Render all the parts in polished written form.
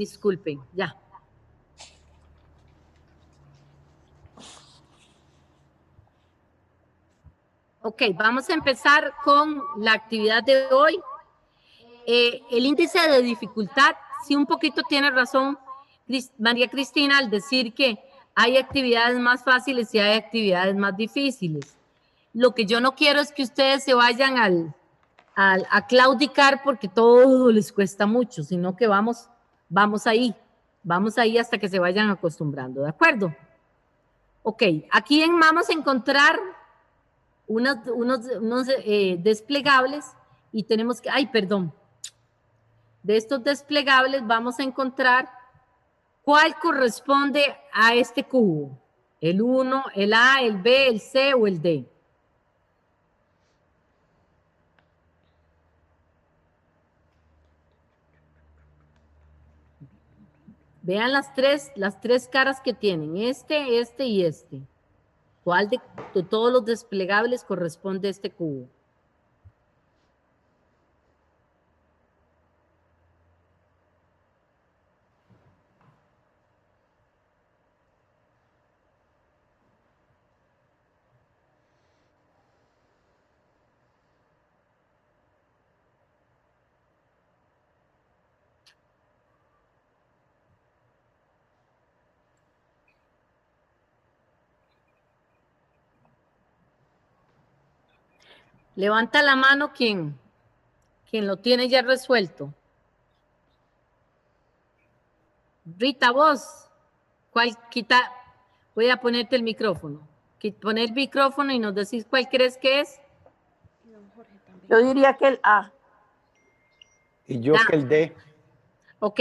Disculpen, ya. Ok, vamos a empezar con la actividad de hoy. El índice de dificultad, sí un poquito tiene razón María Cristina al decir que hay actividades más fáciles y hay actividades más difíciles. Lo que yo no quiero es que ustedes se vayan a claudicar porque todo les cuesta mucho, sino que vamos ahí hasta que se vayan acostumbrando, ¿de acuerdo? Ok, aquí vamos a encontrar unos desplegables y tenemos que, de estos desplegables vamos a encontrar cuál corresponde a este cubo, el 1, el A, el B, el C o el D. Vean las tres caras que tienen, este y este. ¿Cuál de todos los desplegables corresponde a este cubo? Levanta la mano quien lo tiene ya resuelto. Rita, vos, ¿cuál quita? Voy a ponerte el micrófono. Poner el micrófono y nos decís cuál crees que es. Yo diría que el A. Y yo que el D. Ok.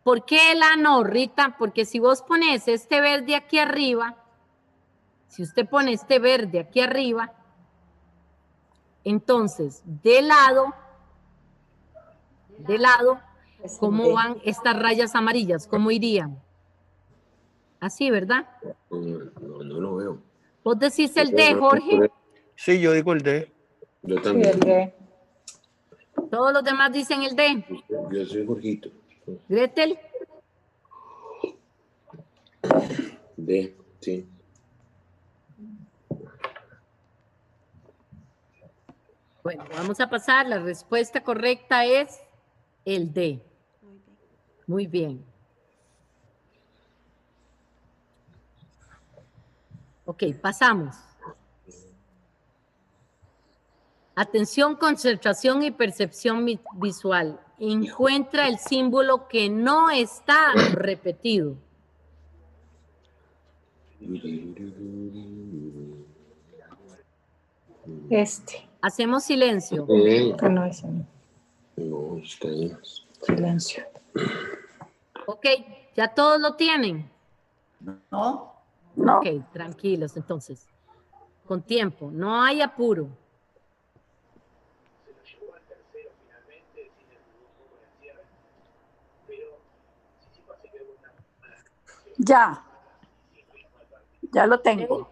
¿Por qué el A no, Rita? Porque si vos pones este verde aquí arriba, si usted pone este verde aquí arriba, entonces, de lado, ¿cómo van estas rayas amarillas? ¿Cómo irían? Así, ¿verdad? No lo veo. ¿Vos decís el D, Jorge? Sí, yo digo el D. Yo también. Sí, el D. Todos los demás dicen el D. Yo soy Jorgito. Gretel. D, sí. Bueno, vamos a pasar. La respuesta correcta es el D. Muy bien. Ok, pasamos. Atención, concentración y percepción visual. Encuentra el símbolo que no está repetido. Este. Hacemos silencio. No, ese no. No, está ahí. Silencio. Ok, ¿ya todos lo tienen? No. Ok, tranquilos entonces. Con tiempo, no hay apuro. Ya. Ya lo tengo.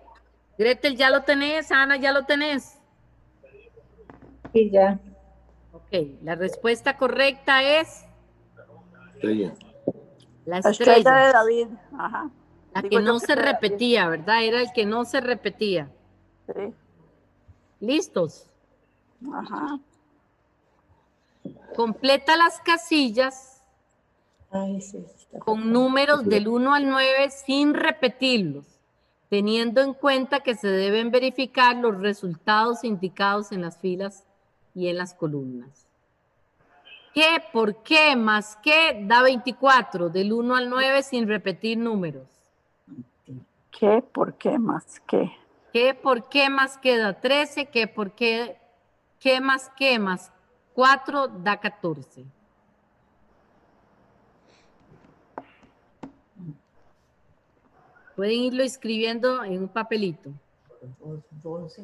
Gretel, ¿ya lo tenés? Ana, ¿ya lo tenés? Sí, ya. Ok, la respuesta correcta es Estrella. la La estrella estrella. de David. Ajá. La Digo que yo no se es de David. repetía, ¿verdad? Era el que no se repetía. Sí. ¿Listos? Ajá. Completa las casillas Ay, sí. con números del 1 al 9 sin repetirlos, teniendo en cuenta que se deben verificar los resultados indicados en las filas y en las columnas. ¿Qué, por qué, más qué da 24? Del 1 al 9 sin repetir números. ¿Qué? ¿Por qué? Más qué. ¿Qué, por qué, más qué da 13? ¿Qué, por qué más 4 da 14? Pueden irlo escribiendo en un papelito.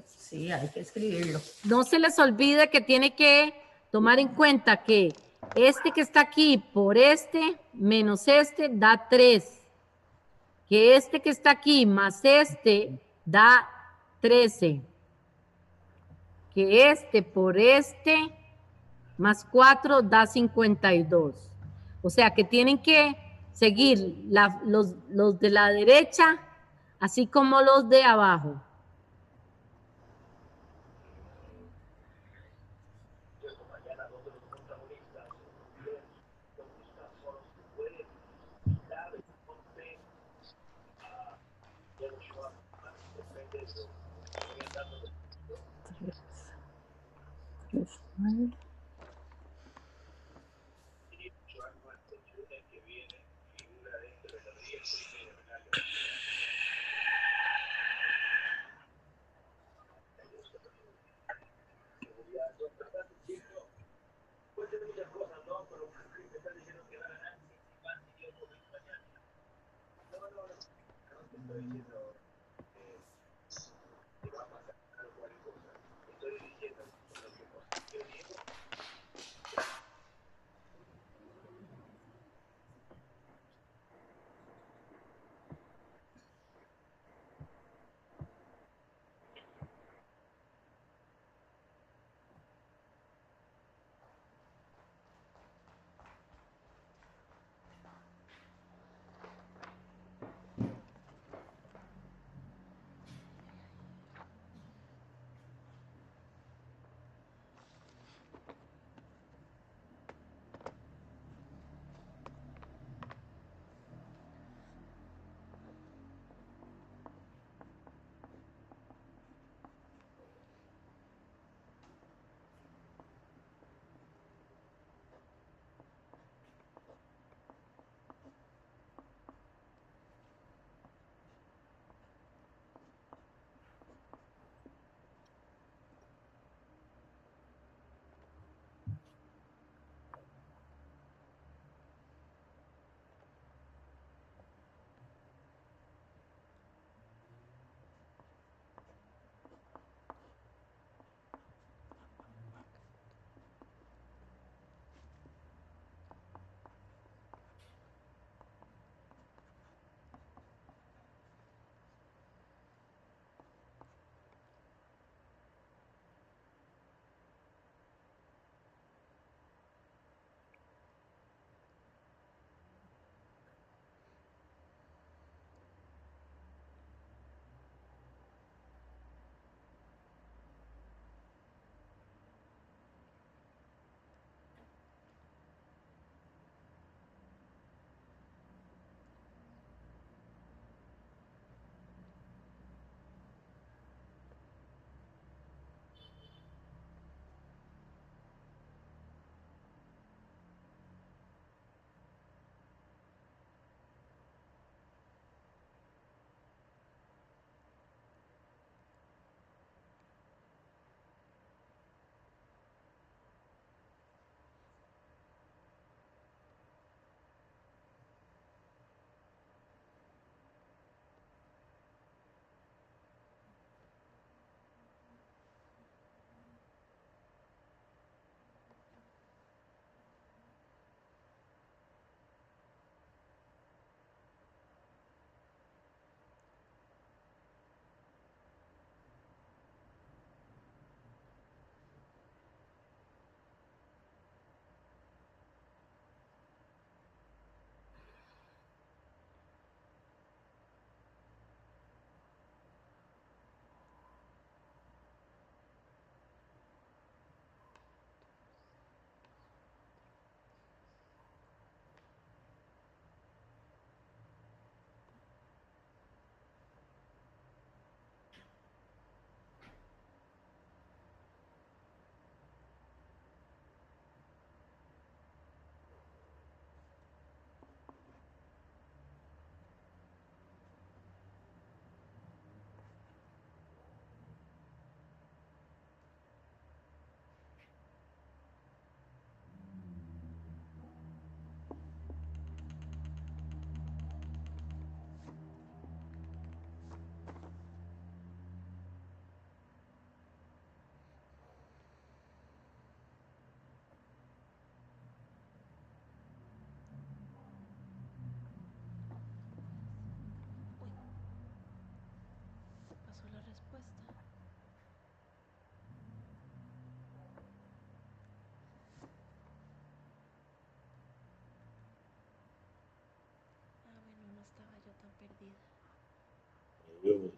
Sí, hay que escribirlo. No se les olvide que tiene que tomar en cuenta que este que está aquí por este menos este da 3. Que este que está aquí más este da 13. Que este por este más 4 da 52. O sea que tienen que seguir los de la derecha, así como los de abajo. Tres, nueve.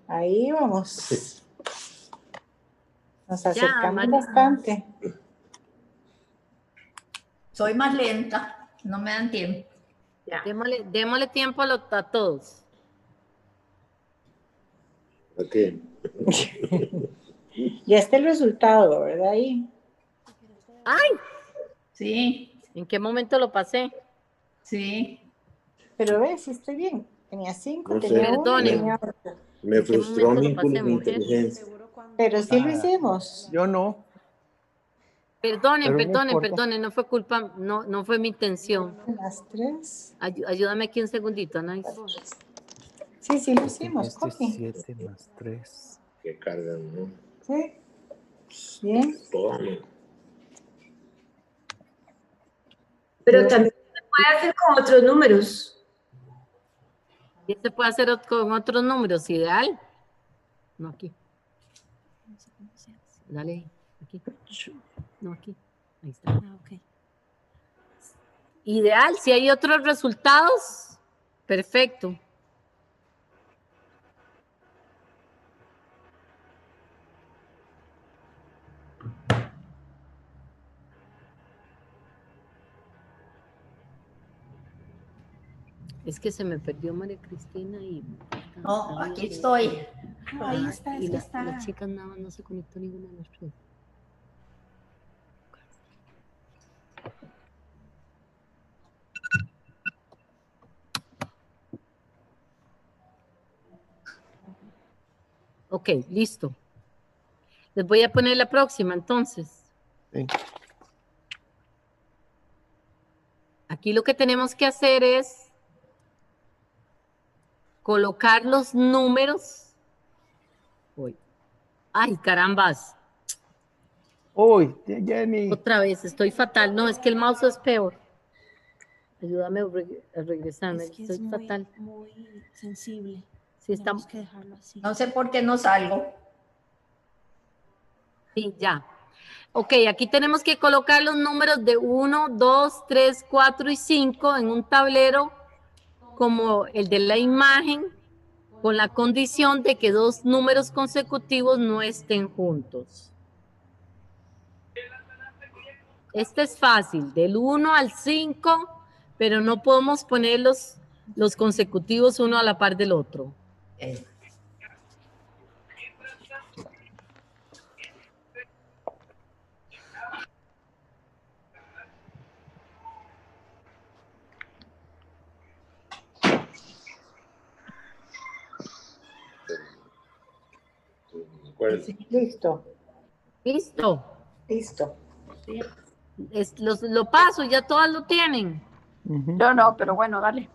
Ahí vamos. Nos acercamos María. bastante. Soy más lenta, no me dan tiempo. Ya. Démosle tiempo a todos. ¿A qué? Ya está el resultado, ¿verdad? Ahí. ¡Ay! Sí, ¿En qué momento lo pasé? sí. Pero ves, sí estoy bien. Tenía 5, No sé. tenía 1 y Perdonen. tenía 8. Me ¿En qué frustró momento mi lo pasé, mujer? inteligencia. Pero sí lo hicimos. Yo no. Perdonen, Pero no importa. no fue culpa, no fue mi intención. Las 3. Ayúdame aquí un segundito, Nice. Sí, sí lo hicimos, Coqui. 7 más 3. Que cargan, ¿no? Sí. Bien. Todo. Pero también se puede hacer con otros números. ¿Y se puede hacer con otros números? ¿Ideal? No, aquí. Dale ahí, aquí. No, aquí. Ahí está. Ideal, si hay otros resultados, perfecto. Es que se me perdió María Cristina y... No, aquí estoy. Ahí está, y la chica no se conectó ninguna de las tres. Ok, listo. Les voy a poner la próxima, entonces. Sí. Aquí lo que tenemos que hacer es colocar los números. Uy. Ay, carambas. Uy, Jenny. Otra vez, estoy fatal. No, es que el mouse es peor. Ayúdame a regresarme. Es que Estoy es fatal. muy sensible. Sí, está... Tenemos que dejarlo así. No sé por qué no salgo. Sí, ya. Ok, aquí tenemos que colocar los números de 1, 2, 3, 4 y 5 en un tablero como el de la imagen, con la condición de que dos números consecutivos no estén juntos. Este es fácil, del 1 al 5, pero no podemos poner los consecutivos uno a la par del otro. Listo. ¿Listo? Listo. Lo paso, ya todas lo tienen. Yo no, pero bueno, dale.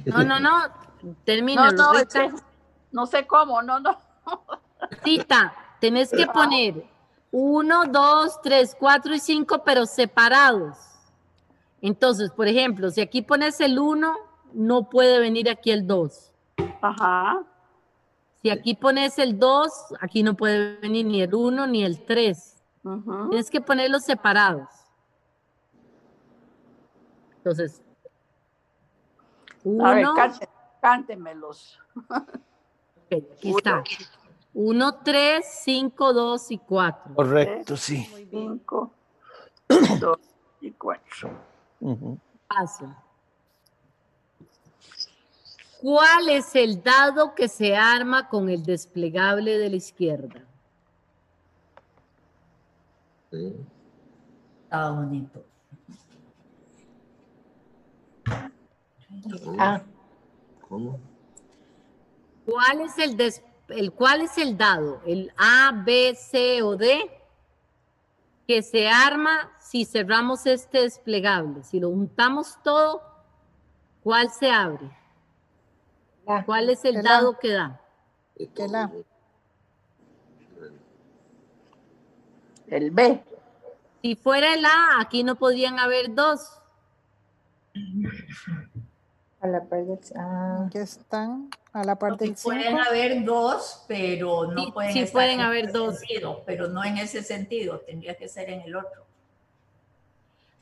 No, termínalo. No, Rita. no sé cómo, no. Cita, tenés que poner 1, 2, 3, 4 y 5, pero separados. Entonces, por ejemplo, si aquí pones el 1, no puede venir aquí el 2. Ajá. Si aquí pones el 2, aquí no puede venir ni el 1 ni el 3. Tienes que ponerlos separados. Entonces, A ver, 1, cántemelos. okay, aquí está. 1, 3, 5, 2 y 4. Correcto, sí. 5, 2 y 4. Paso. ¿Cuál es el dado que se arma con el desplegable de la izquierda? Está bonito. ¿Cómo? ¿Cuál es el dado? ¿El A, B, C o D? Que se arma si cerramos este desplegable. Si lo juntamos todo, ¿cuál se abre? ¿Cuál es el dado que da? El A. El B. Si fuera el A, aquí no podrían haber dos. A la par del... Que están a la parte del 5. Pueden haber dos, pero no Sí, pueden sí estar pueden en haber ese dos. sentido, pero no en ese sentido, tendría que ser en el otro.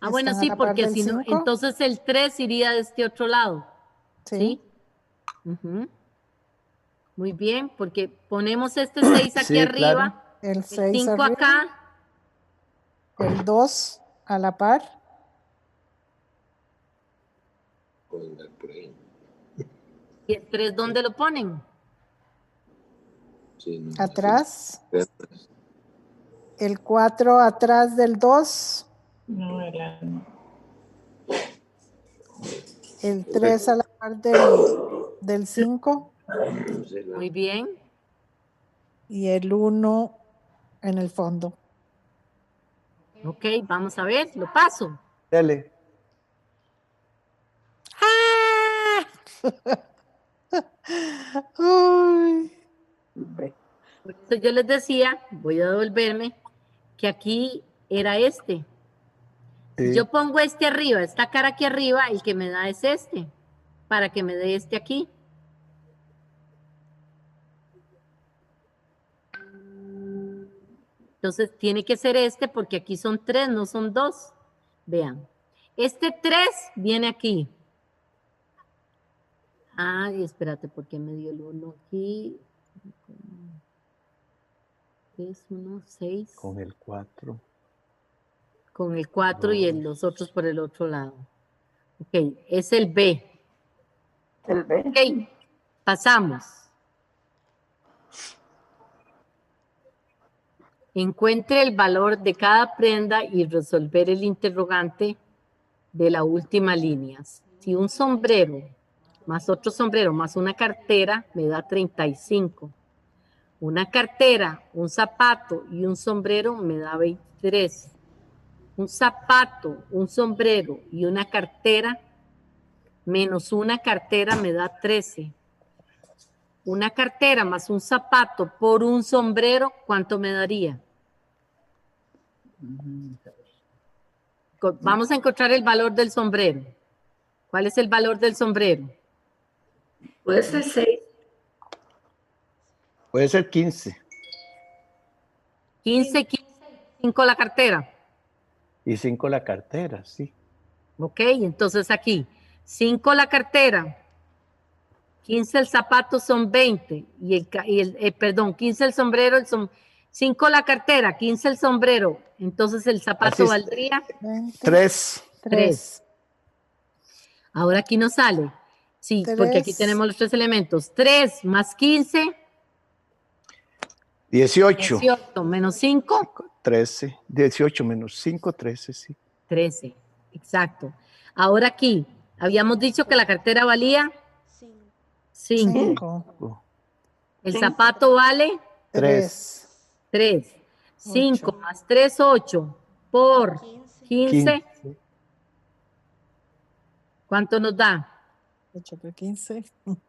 Ah, bueno, ¿Están a sí, la par porque del si no, 5? entonces el 3 iría de este otro lado. ¿Sí? Ujú. Muy bien, porque ponemos este 6 aquí Sí, arriba, claro. El el 6 5 arriba, acá, el 2 a la par, Pueden dar por ahí. y el 3, ¿dónde lo ponen? Sí, no, atrás, sí. el 4 atrás del 2, No, era no. el 3 a la par del 5 Muy bien. y el 1 en el fondo. Ok, vamos a ver, lo paso. Dale. Ay, B. Por eso yo les decía, voy a devolverme, que aquí era este. Si Sí. yo pongo este arriba, esta cara aquí arriba, el que me da es este, para que me dé este aquí. Entonces tiene que ser este porque aquí son 3, no son 2. Vean, este 3 viene aquí. Ay, espérate, ¿por qué me dio el 1 aquí? Es 1, 6. Con el 4. Con el 4 y los otros por el otro lado. Ok, es el B. El B. Ok, pasamos. Encuentre el valor de cada prenda y resolver el interrogante de la última línea. Si un sombrero más otro sombrero más una cartera me da 35. Una cartera, un zapato y un sombrero me da 23. Un zapato, un sombrero y una cartera menos una cartera me da 13. Una cartera más un zapato por un sombrero, ¿cuánto me daría? Vamos a encontrar el valor del sombrero. ¿Cuál es el valor del sombrero? Puede ser 6. Puede ser 15. 15, 15, 5 la cartera. Y 5 la cartera, sí. Ok, entonces aquí, 5 la cartera, 15 el zapato son 20, perdón, 15 el sombrero, 5 la cartera, 15 el sombrero, entonces el zapato Así es. valdría 20, 3. 3. Ahora aquí nos sale, sí, porque aquí 3. tenemos los 3 elementos, 3 más 15, 18. 18 menos 5, 13. 18 menos 5, 13, sí. 13, exacto. Ahora aquí, habíamos dicho que la cartera valía 5. 5. El zapato vale 3. 3. 5 8. más 3, 8. Por 15. 15. ¿Cuánto nos da? 8 por 15.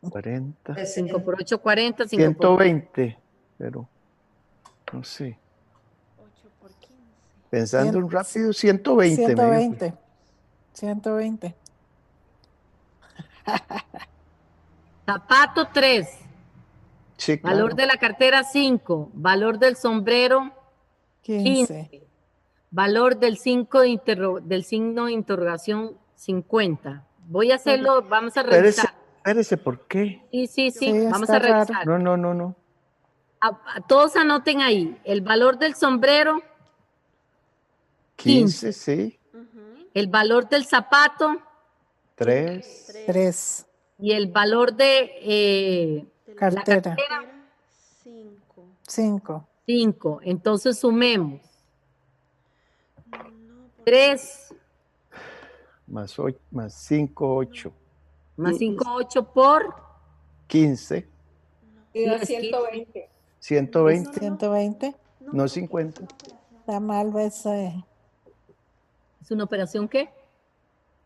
40. 5 por 8, 40. 5 por 120. Pero, no sé. Pensando en rápido, 120. 120. 120. zapato 3. Sí, Valor claro. de la cartera 5. Valor del sombrero 15. 15. Valor del, del signo de interrogación 50. Voy a hacerlo, vamos a revisar. Espérese, ¿por qué? Sí, sí, sí, Sí, vamos está a revisar. No. Todos anoten ahí. El valor del sombrero 15, sí. el valor del zapato 3. 3. y el valor de la Cartera. cartera 5. 5. Entonces sumemos 3 Más 5, 8. más 5, 8 por 15. sí, es 120. 120. 120. No 50. Está mal, ese. ¿Es una operación qué?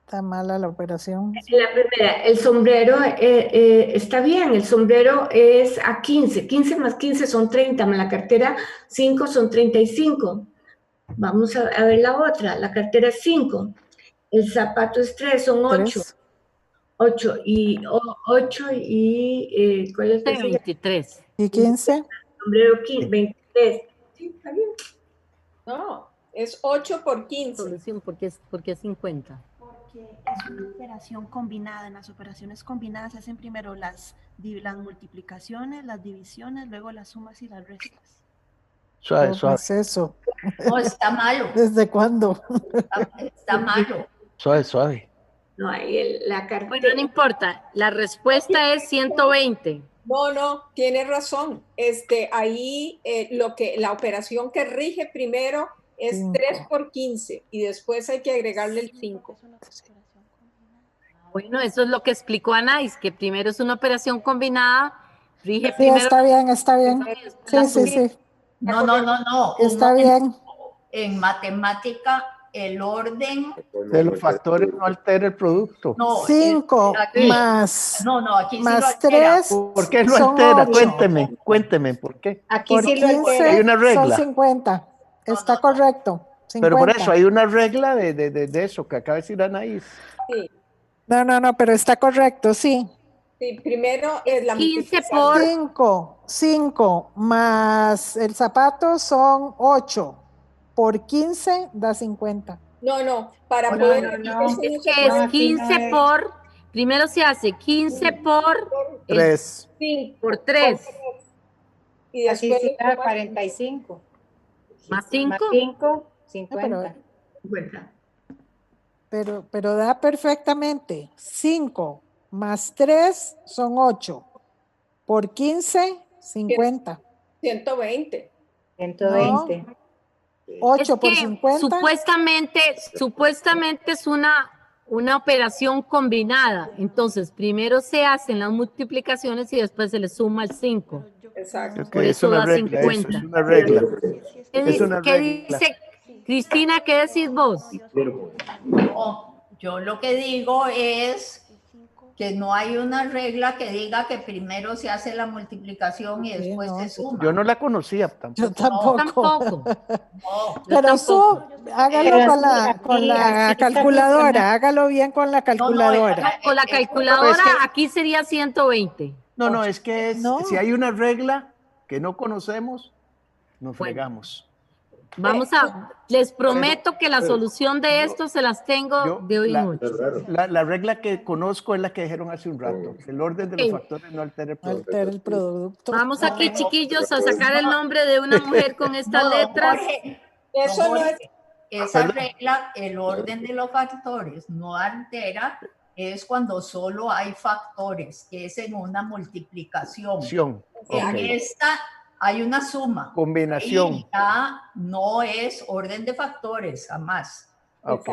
Está mala la operación. La primera, el sombrero está bien, el sombrero es a 15. 15 más 15 son 30, más la cartera 5 son 35. Vamos a ver la otra, la cartera es 5. El zapato es 3, son 8. 3. 8 y 8 y ¿cuál es el 23. ¿Y 15? sombrero? 23. Sí, está bien. No, es 8 por 15. Solución, porque es 50. porque es una operación combinada. En las operaciones combinadas se hacen primero las multiplicaciones, las divisiones, luego las sumas y las restas. Suave, ¿Cómo suave, es eso? No, está malo. ¿Desde cuándo? Está malo. suave, suave. No, ahí la cartera. Bueno, no importa. La respuesta es 120. No, tiene razón. Ahí la operación que rige primero es 5. 3 por 15 y después hay que agregarle el 5. Bueno, eso es lo que explicó Anais, que primero es una operación combinada, rige Sí, primero. está bien, está bien. Sí, sí, sí. No. Está bien. En matemática, el orden. De los factores no altera el producto. No, 5 aquí- más, No, aquí sí más lo altera. 3 ¿Por qué lo son altera? 8. Cuénteme, ¿por qué? Aquí Por sí lo 15 altera. Hay una regla. son 50. Está no. correcto. 50. Pero por eso hay una regla de eso que acaba de decir Anaís. Sí, No, pero está correcto, sí. sí, primero es la 15 multiplicación. por 5 más el zapato son 8. Por 15 da 50. No, para No, poder... no. eso es no se que puede. es 15 por, primero se hace 15 por 3. Sí, por 3 y Así después sí da 45. más Más 5. 5, 50. Pero da perfectamente. 5 más 3 son 8. Por 15, 50. 120. 120. 8 Es por que 50. supuestamente es una operación combinada. Entonces, primero se hacen las multiplicaciones y después se le suma el 5. Exacto. Por eso es una da regla, 50. eso es una regla. ¿Qué, Es una qué regla. dice Cristina? ¿Qué decís vos? No, yo lo que digo es que no hay una regla que diga que primero se hace la multiplicación y Sí, después no. se suma. Yo no la conocía tampoco. Yo tampoco. Tampoco. No, Pero tampoco. hágalo Pero con la, así con la está calculadora. funcionando. Hágalo bien con la calculadora. Con la calculadora aquí sería 120. No, es que No. si hay una regla que no conocemos, nos Bueno. fregamos. Les prometo que la solución de esto se las tengo de hoy en hoy. La regla que conozco es la que dijeron hace un rato. El orden de los factores no altera el producto. Altera el producto. Vamos aquí, chiquillos, a sacar el nombre de una mujer con estas letras. Jorge, Eso no es... esa Perdón. regla, el orden de los factores no altera, es cuando solo hay factores, que es en una multiplicación. Opción. En Ok. esta hay una suma. Combinación. Y ya no es orden de factores, jamás. Ok.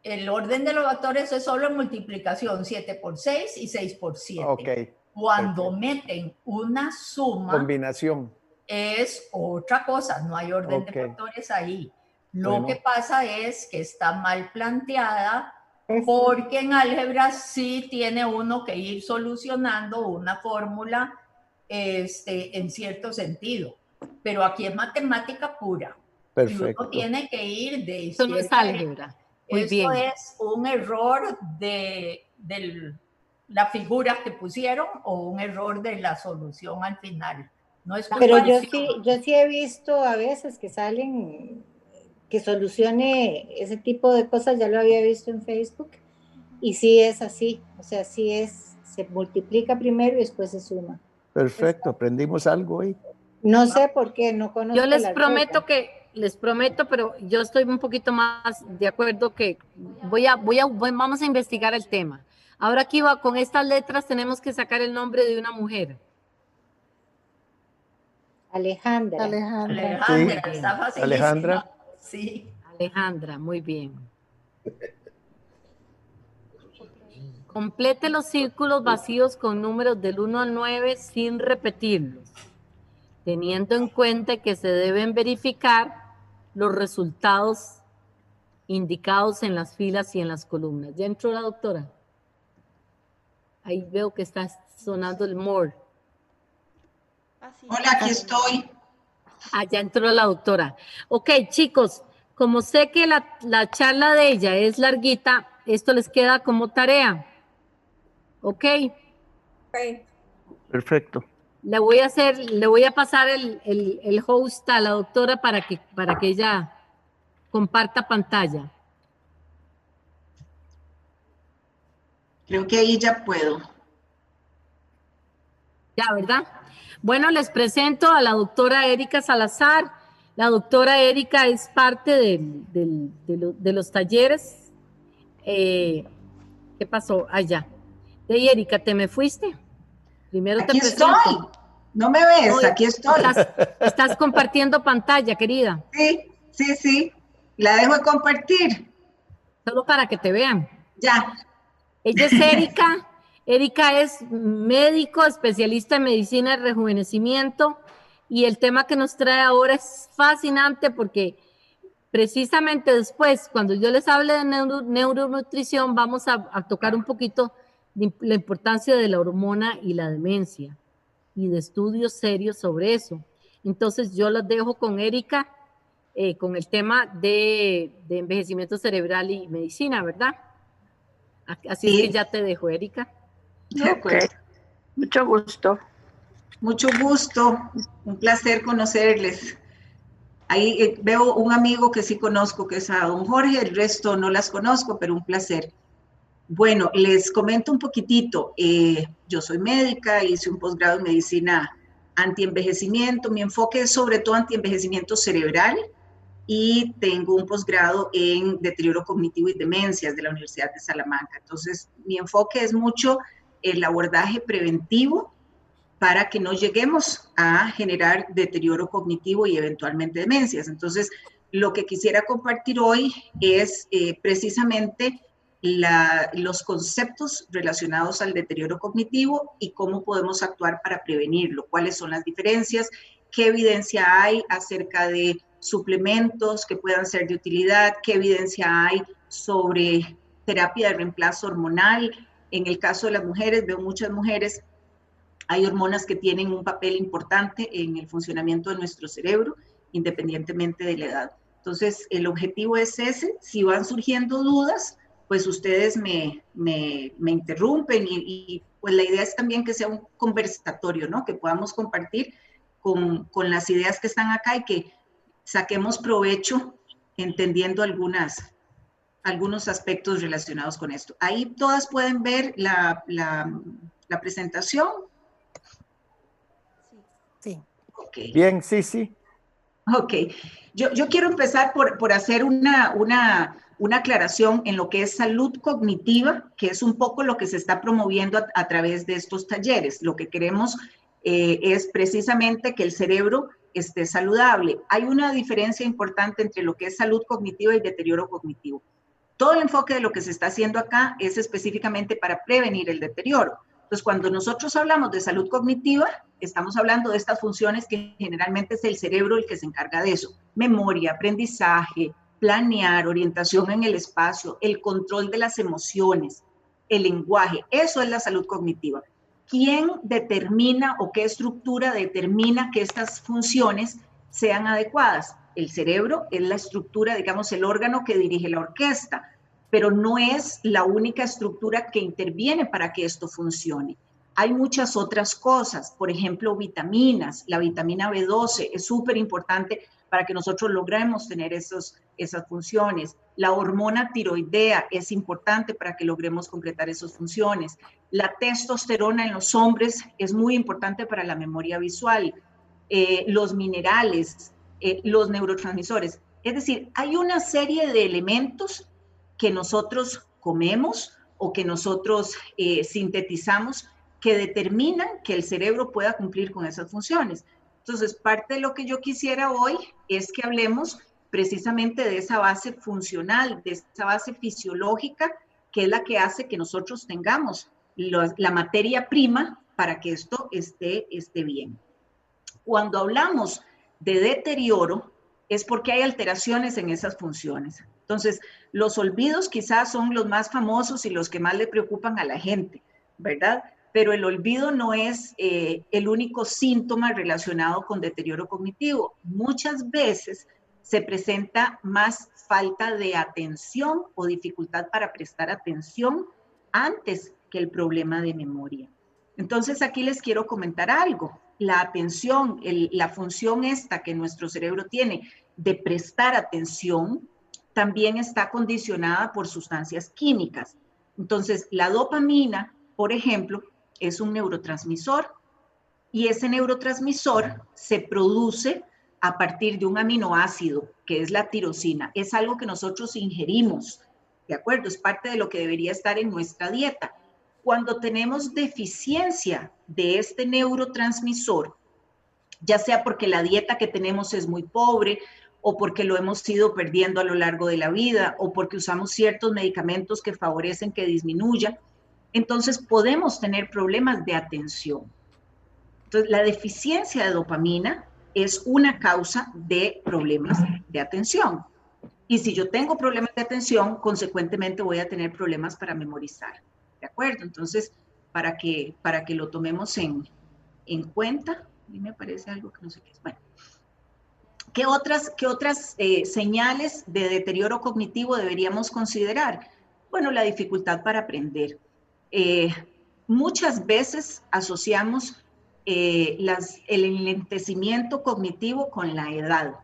El orden de los factores es solo multiplicación, 7 por 6 y 6 por 7. Ok. Cuando Perfecto. meten una suma, Combinación. es otra cosa, no hay orden Ok. de factores ahí. Lo Bueno. que pasa es que está mal planteada, porque en álgebra sí tiene uno que ir solucionando una fórmula en cierto sentido, pero aquí es matemática pura. Y Perfecto. uno tiene que ir de Esto no es izquierda a álgebra. Muy Esto bien. es un error de la figura que pusieron o un error de la solución al final. No es Pero culpa yo de- sí he visto a veces que salen, que solucione ese tipo de cosas, ya lo había visto en Facebook, y sí es así, o sea, sí es, se multiplica primero y después se suma. Perfecto. Aprendimos algo hoy. No sé por qué, no conozco Yo les la prometo regla. les prometo, pero yo estoy un poquito más de acuerdo que vamos a investigar el tema. Ahora aquí va, con estas letras tenemos que sacar el nombre de una mujer. Alejandra. Alejandra. Alejandra, Sí. está fácil. Alejandra. Sí. Alejandra, muy bien. Complete los círculos vacíos con números del 1 al 9 sin repetirlos, teniendo en cuenta que se deben verificar los resultados indicados en las filas y en las columnas. ¿Ya entró la doctora? Ahí veo que está sonando el more. Hola, aquí estoy. Ah, ya entró la doctora. Ok, chicos, como sé que la charla de ella es larguita, esto les queda como tarea. Ok, Perfecto. le voy a pasar el host a la doctora para que ella comparta pantalla. Creo que ahí ya puedo. Ya, ¿verdad? Bueno, les presento a la doctora Erika Salazar. La doctora Erika es parte de los talleres. ¿Qué pasó? Ya. De Erika, ¿te me fuiste? Primero Aquí te presento. estoy. No me ves, No, aquí estoy. Estás compartiendo pantalla, querida. Sí. La dejo de compartir. Solo para que te vean. Ya. Ella es Erika. Erika es médico, especialista en medicina de rejuvenecimiento, y el tema que nos trae ahora es fascinante porque precisamente después, cuando yo les hable de neuronutrición, vamos a tocar un poquito la importancia de la hormona y la demencia y de estudios serios sobre eso. Entonces yo los dejo con Erika, con el tema de envejecimiento cerebral y medicina, ¿verdad? Así es que ya te dejo, Erika. De acuerdo. Mucho gusto. Mucho gusto, un placer conocerles. Ahí veo un amigo que sí conozco, que es a don Jorge, el resto no las conozco, pero un placer. Bueno, les comento un poquitito. Yo soy médica, hice un posgrado en medicina antienvejecimiento. Mi enfoque es sobre todo antienvejecimiento cerebral y tengo un posgrado en deterioro cognitivo y demencias de la Universidad de Salamanca. Entonces, mi enfoque es mucho el abordaje preventivo para que no lleguemos a generar deterioro cognitivo y eventualmente demencias. Entonces, lo que quisiera compartir hoy es precisamente los conceptos relacionados al deterioro cognitivo y cómo podemos actuar para prevenirlo, cuáles son las diferencias, qué evidencia hay acerca de suplementos que puedan ser de utilidad, qué evidencia hay sobre terapia de reemplazo hormonal. En el caso de las mujeres, veo muchas mujeres, hay hormonas que tienen un papel importante en el funcionamiento de nuestro cerebro, independientemente de la edad. Entonces, el objetivo es ese. Si van surgiendo dudas, pues ustedes me interrumpen y pues la idea es también que sea un conversatorio, ¿no? Que podamos compartir con las ideas que están acá y que saquemos provecho entendiendo algunos aspectos relacionados con esto. Ahí todas pueden ver la presentación. Sí. Okay. Bien, sí. Ok. Yo quiero empezar por hacer una aclaración en lo que es salud cognitiva, que es un poco lo que se está promoviendo a través de estos talleres. Lo que queremos es precisamente que el cerebro esté saludable. Hay una diferencia importante entre lo que es salud cognitiva y deterioro cognitivo. Todo el enfoque de lo que se está haciendo acá es específicamente para prevenir el deterioro. Entonces, cuando nosotros hablamos de salud cognitiva, estamos hablando de estas funciones que generalmente es el cerebro el que se encarga de eso. Memoria, aprendizaje, planear, orientación en el espacio, el control de las emociones, el lenguaje. Eso es la salud cognitiva. ¿Quién determina o qué estructura determina que estas funciones sean adecuadas? El cerebro es la estructura, digamos, el órgano que dirige la orquesta, pero no es la única estructura que interviene para que esto funcione. Hay muchas otras cosas, por ejemplo, vitaminas. La vitamina B12 es súper importante para que nosotros logremos tener esas funciones. La hormona tiroidea es importante para que logremos completar esas funciones. La testosterona en los hombres es muy importante para la memoria visual. Los minerales, los neurotransmisores. Es decir, hay una serie de elementos que nosotros comemos o que nosotros sintetizamos que determinan que el cerebro pueda cumplir con esas funciones. Entonces, parte de lo que yo quisiera hoy es que hablemos precisamente de esa base funcional, de esa base fisiológica, que es la que hace que nosotros tengamos la materia prima para que esto esté bien. Cuando hablamos de deterioro, es porque hay alteraciones en esas funciones. Entonces, los olvidos quizás son los más famosos y los que más le preocupan a la gente, ¿verdad? Pero el olvido no es el único síntoma relacionado con deterioro cognitivo. Muchas veces se presenta más falta de atención o dificultad para prestar atención antes que el problema de memoria. Entonces, aquí les quiero comentar algo. La atención, la función esta que nuestro cerebro tiene de prestar atención, también está condicionada por sustancias químicas. Entonces, la dopamina, por ejemplo, es un neurotransmisor y ese neurotransmisor se produce a partir de un aminoácido, que es la tirosina. Es algo que nosotros ingerimos, ¿de acuerdo? Es parte de lo que debería estar en nuestra dieta. Cuando tenemos deficiencia de este neurotransmisor, ya sea porque la dieta que tenemos es muy pobre, o porque lo hemos ido perdiendo a lo largo de la vida, o porque usamos ciertos medicamentos que favorecen que disminuya, entonces podemos tener problemas de atención. Entonces, la deficiencia de dopamina es una causa de problemas de atención. Y si yo tengo problemas de atención, consecuentemente voy a tener problemas para memorizar. ¿De acuerdo? Entonces, para que lo tomemos en cuenta, a mí me parece algo que no sé qué es. Bueno, ¿qué otras señales de deterioro cognitivo deberíamos considerar? Bueno, la dificultad para aprender. Muchas veces asociamos el enlentecimiento cognitivo con la edad.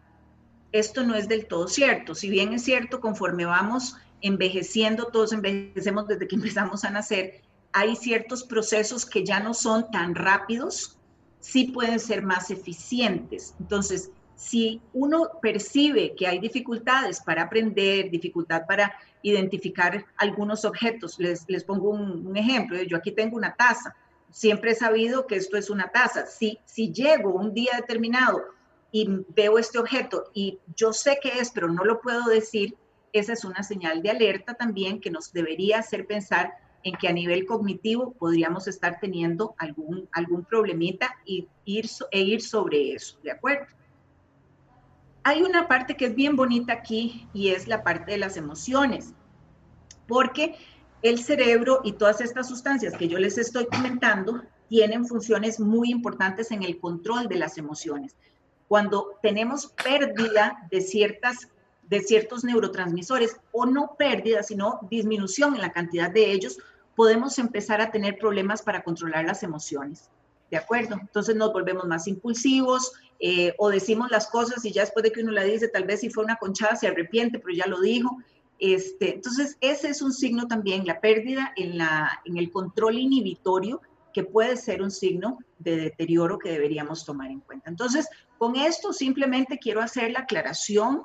Esto no es del todo cierto. Si bien es cierto, conforme vamos envejeciendo, todos envejecemos desde que empezamos a nacer, hay ciertos procesos que ya no son tan rápidos, sí pueden ser más eficientes. Entonces, si uno percibe que hay dificultades para aprender, dificultad para identificar algunos objetos, les pongo un ejemplo. Yo aquí tengo una taza. Siempre he sabido que esto es una taza. Si llego un día determinado y veo este objeto y yo sé qué es, pero no lo puedo decir, esa es una señal de alerta también que nos debería hacer pensar en que a nivel cognitivo podríamos estar teniendo algún problemita e ir sobre eso, ¿de acuerdo? Hay una parte que es bien bonita aquí y es la parte de las emociones, porque el cerebro y todas estas sustancias que yo les estoy comentando tienen funciones muy importantes en el control de las emociones. Cuando tenemos pérdida de ciertos neurotransmisores, o no pérdida, sino disminución en la cantidad de ellos, podemos empezar a tener problemas para controlar las emociones. ¿De acuerdo? Entonces nos volvemos más impulsivos, o decimos las cosas y ya después de que uno la dice, tal vez si fue una conchada se arrepiente, pero ya lo dijo. Entonces ese es un signo también, la pérdida en el control inhibitorio, que puede ser un signo de deterioro que deberíamos tomar en cuenta. Entonces, con esto simplemente quiero hacer la aclaración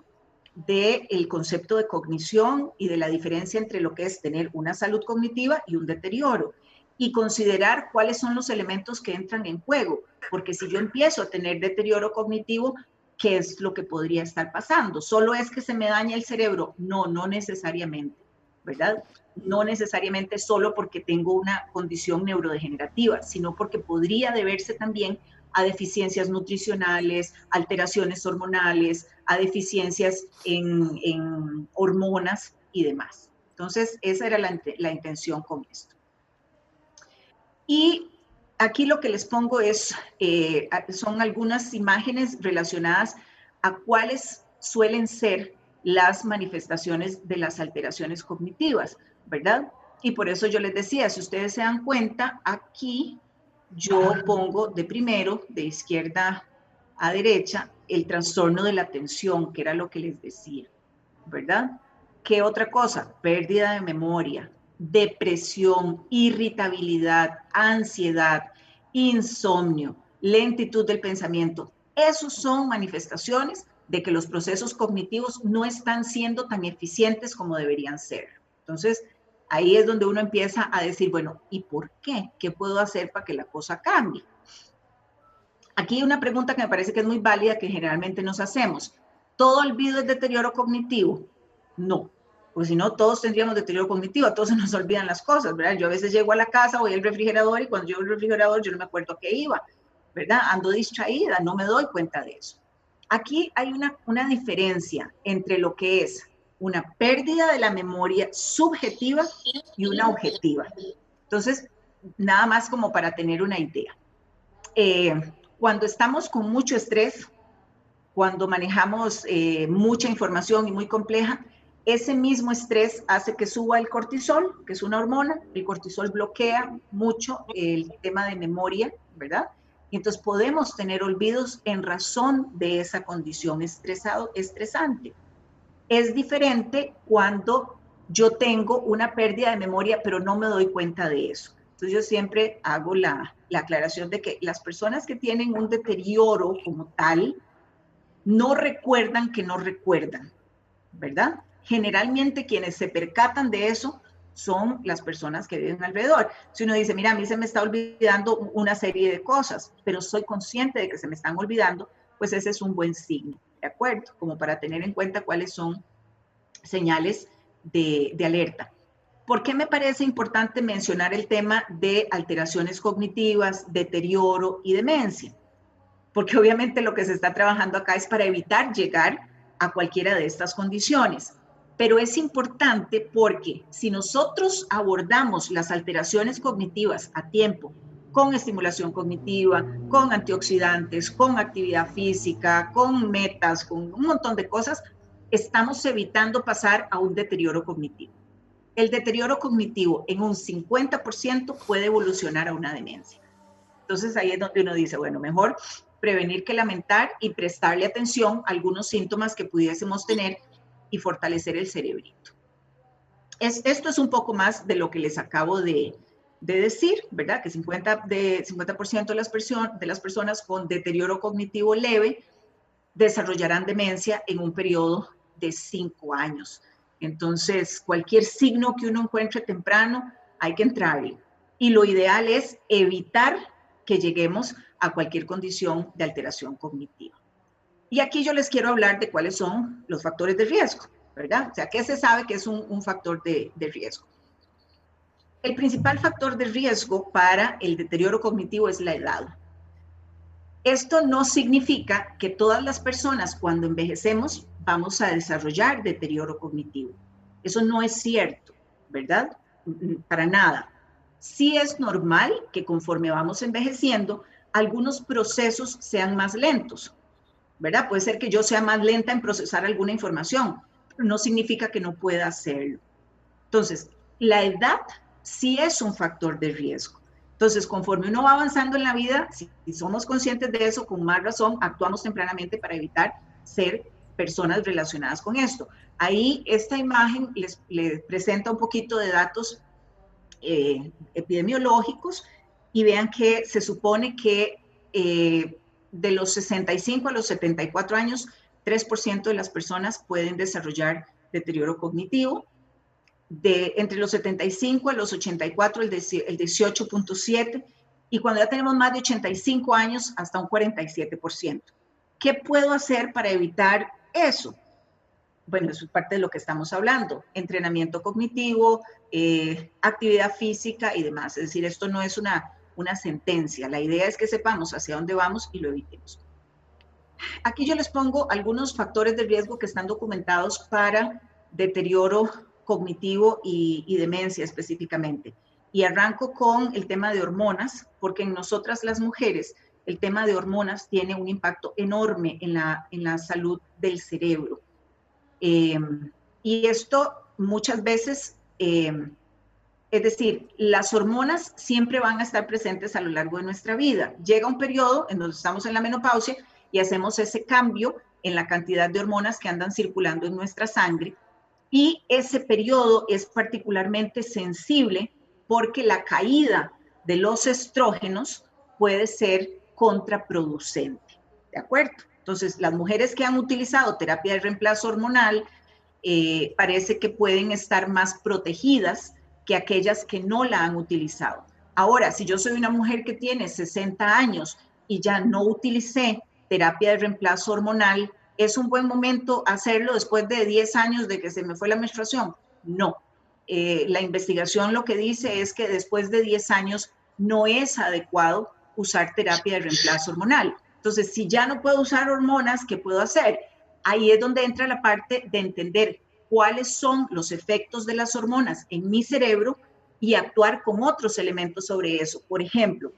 del concepto de cognición y de la diferencia entre lo que es tener una salud cognitiva y un deterioro, y considerar cuáles son los elementos que entran en juego, porque si yo empiezo a tener deterioro cognitivo, ¿qué es lo que podría estar pasando? ¿Solo es que se me daña el cerebro? No, no necesariamente, ¿verdad? No necesariamente solo porque tengo una condición neurodegenerativa, sino porque podría deberse también a deficiencias nutricionales, alteraciones hormonales, a deficiencias en hormonas y demás. Entonces, esa era la intención con esto. Y aquí lo que les pongo son algunas imágenes relacionadas a cuáles suelen ser las manifestaciones de las alteraciones cognitivas, ¿verdad? Y por eso yo les decía, si ustedes se dan cuenta, aquí yo pongo de primero, de izquierda a derecha, el trastorno de la atención, que era lo que les decía, ¿verdad? ¿Qué otra cosa? Pérdida de memoria, depresión, irritabilidad, ansiedad, insomnio, lentitud del pensamiento. Esos son manifestaciones de que los procesos cognitivos no están siendo tan eficientes como deberían ser. Entonces, ahí es donde uno empieza a decir, bueno, ¿y por qué? ¿Qué puedo hacer para que la cosa cambie? Aquí hay una pregunta que me parece que es muy válida, que generalmente nos hacemos. ¿Todo olvido es deterioro cognitivo? No, porque si no, todos tendríamos deterioro cognitivo, a todos se nos olvidan las cosas, ¿verdad? Yo a veces llego a la casa, voy al refrigerador y cuando llego al refrigerador yo no me acuerdo a qué iba, ¿verdad? Ando distraída, no me doy cuenta de eso. Aquí hay una diferencia entre lo que es una pérdida de la memoria subjetiva y una objetiva. Entonces, nada más como para tener una idea. Cuando estamos con mucho estrés, cuando manejamos mucha información y muy compleja, ese mismo estrés hace que suba el cortisol, que es una hormona. El cortisol bloquea mucho el tema de memoria, ¿verdad? Y entonces podemos tener olvidos en razón de esa condición estresante. Es diferente cuando yo tengo una pérdida de memoria, pero no me doy cuenta de eso. Entonces yo siempre hago la aclaración de que las personas que tienen un deterioro como tal, no recuerdan que no recuerdan, ¿verdad? Generalmente quienes se percatan de eso son las personas que viven alrededor. Si uno dice, mira, a mí se me está olvidando una serie de cosas, pero soy consciente de que se me están olvidando, pues ese es un buen signo, ¿de acuerdo? Como para tener en cuenta cuáles son señales de alerta. ¿Por qué me parece importante mencionar el tema de alteraciones cognitivas, deterioro y demencia? Porque obviamente lo que se está trabajando acá es para evitar llegar a cualquiera de estas condiciones. Pero es importante porque si nosotros abordamos las alteraciones cognitivas a tiempo, con estimulación cognitiva, con antioxidantes, con actividad física, con metas, con un montón de cosas, estamos evitando pasar a un deterioro cognitivo. El deterioro cognitivo en un 50% puede evolucionar a una demencia. Entonces ahí es donde uno dice, bueno, mejor prevenir que lamentar y prestarle atención a algunos síntomas que pudiésemos tener y fortalecer el cerebrito. Esto es un poco más de lo que les acabo de decir, ¿verdad? Que 50% de las personas con deterioro cognitivo leve desarrollarán demencia en un periodo de 5 años. Entonces, cualquier signo que uno encuentre temprano, hay que entrarle. Y lo ideal es evitar que lleguemos a cualquier condición de alteración cognitiva. Y aquí yo les quiero hablar de cuáles son los factores de riesgo, ¿verdad? O sea, ¿qué se sabe que es un factor de riesgo? El principal factor de riesgo para el deterioro cognitivo es la edad. Esto no significa que todas las personas cuando envejecemos vamos a desarrollar deterioro cognitivo. Eso no es cierto, ¿verdad? Para nada. Sí es normal que conforme vamos envejeciendo, algunos procesos sean más lentos, ¿verdad? Puede ser que yo sea más lenta en procesar alguna información, pero no significa que no pueda hacerlo. Entonces, la edad sí es un factor de riesgo. Entonces, conforme uno va avanzando en la vida, si somos conscientes de eso, con más razón, actuamos tempranamente para evitar ser personas relacionadas con esto. Ahí esta imagen les presenta un poquito de datos epidemiológicos y vean que se supone que de los 65 a los 74 años, 3% de las personas pueden desarrollar deterioro cognitivo. Entre los 75 a los 84, el 18.7%, y cuando ya tenemos más de 85 años, hasta un 47%. ¿Qué puedo hacer para evitar eso? Bueno, eso es parte de lo que estamos hablando, entrenamiento cognitivo, actividad física y demás. Es decir, esto no es una sentencia, la idea es que sepamos hacia dónde vamos y lo evitemos. Aquí yo les pongo algunos factores de riesgo que están documentados para deterioro cognitivo y demencia específicamente. Y arranco con el tema de hormonas, porque en nosotras las mujeres el tema de hormonas tiene un impacto enorme en la salud del cerebro. Y esto muchas veces, es decir, las hormonas siempre van a estar presentes a lo largo de nuestra vida. Llega un periodo en donde estamos en la menopausia y hacemos ese cambio en la cantidad de hormonas que andan circulando en nuestra sangre. Y ese periodo es particularmente sensible porque la caída de los estrógenos puede ser contraproducente, ¿de acuerdo? Entonces, las mujeres que han utilizado terapia de reemplazo hormonal parece que pueden estar más protegidas que aquellas que no la han utilizado. Ahora, si yo soy una mujer que tiene 60 años y ya no utilicé terapia de reemplazo hormonal, ¿es un buen momento hacerlo después de 10 años de que se me fue la menstruación? No. La investigación lo que dice es que después de 10 años no es adecuado usar terapia de reemplazo hormonal. Entonces, si ya no puedo usar hormonas, ¿qué puedo hacer? Ahí es donde entra la parte de entender cuáles son los efectos de las hormonas en mi cerebro y actuar con otros elementos sobre eso. Por ejemplo,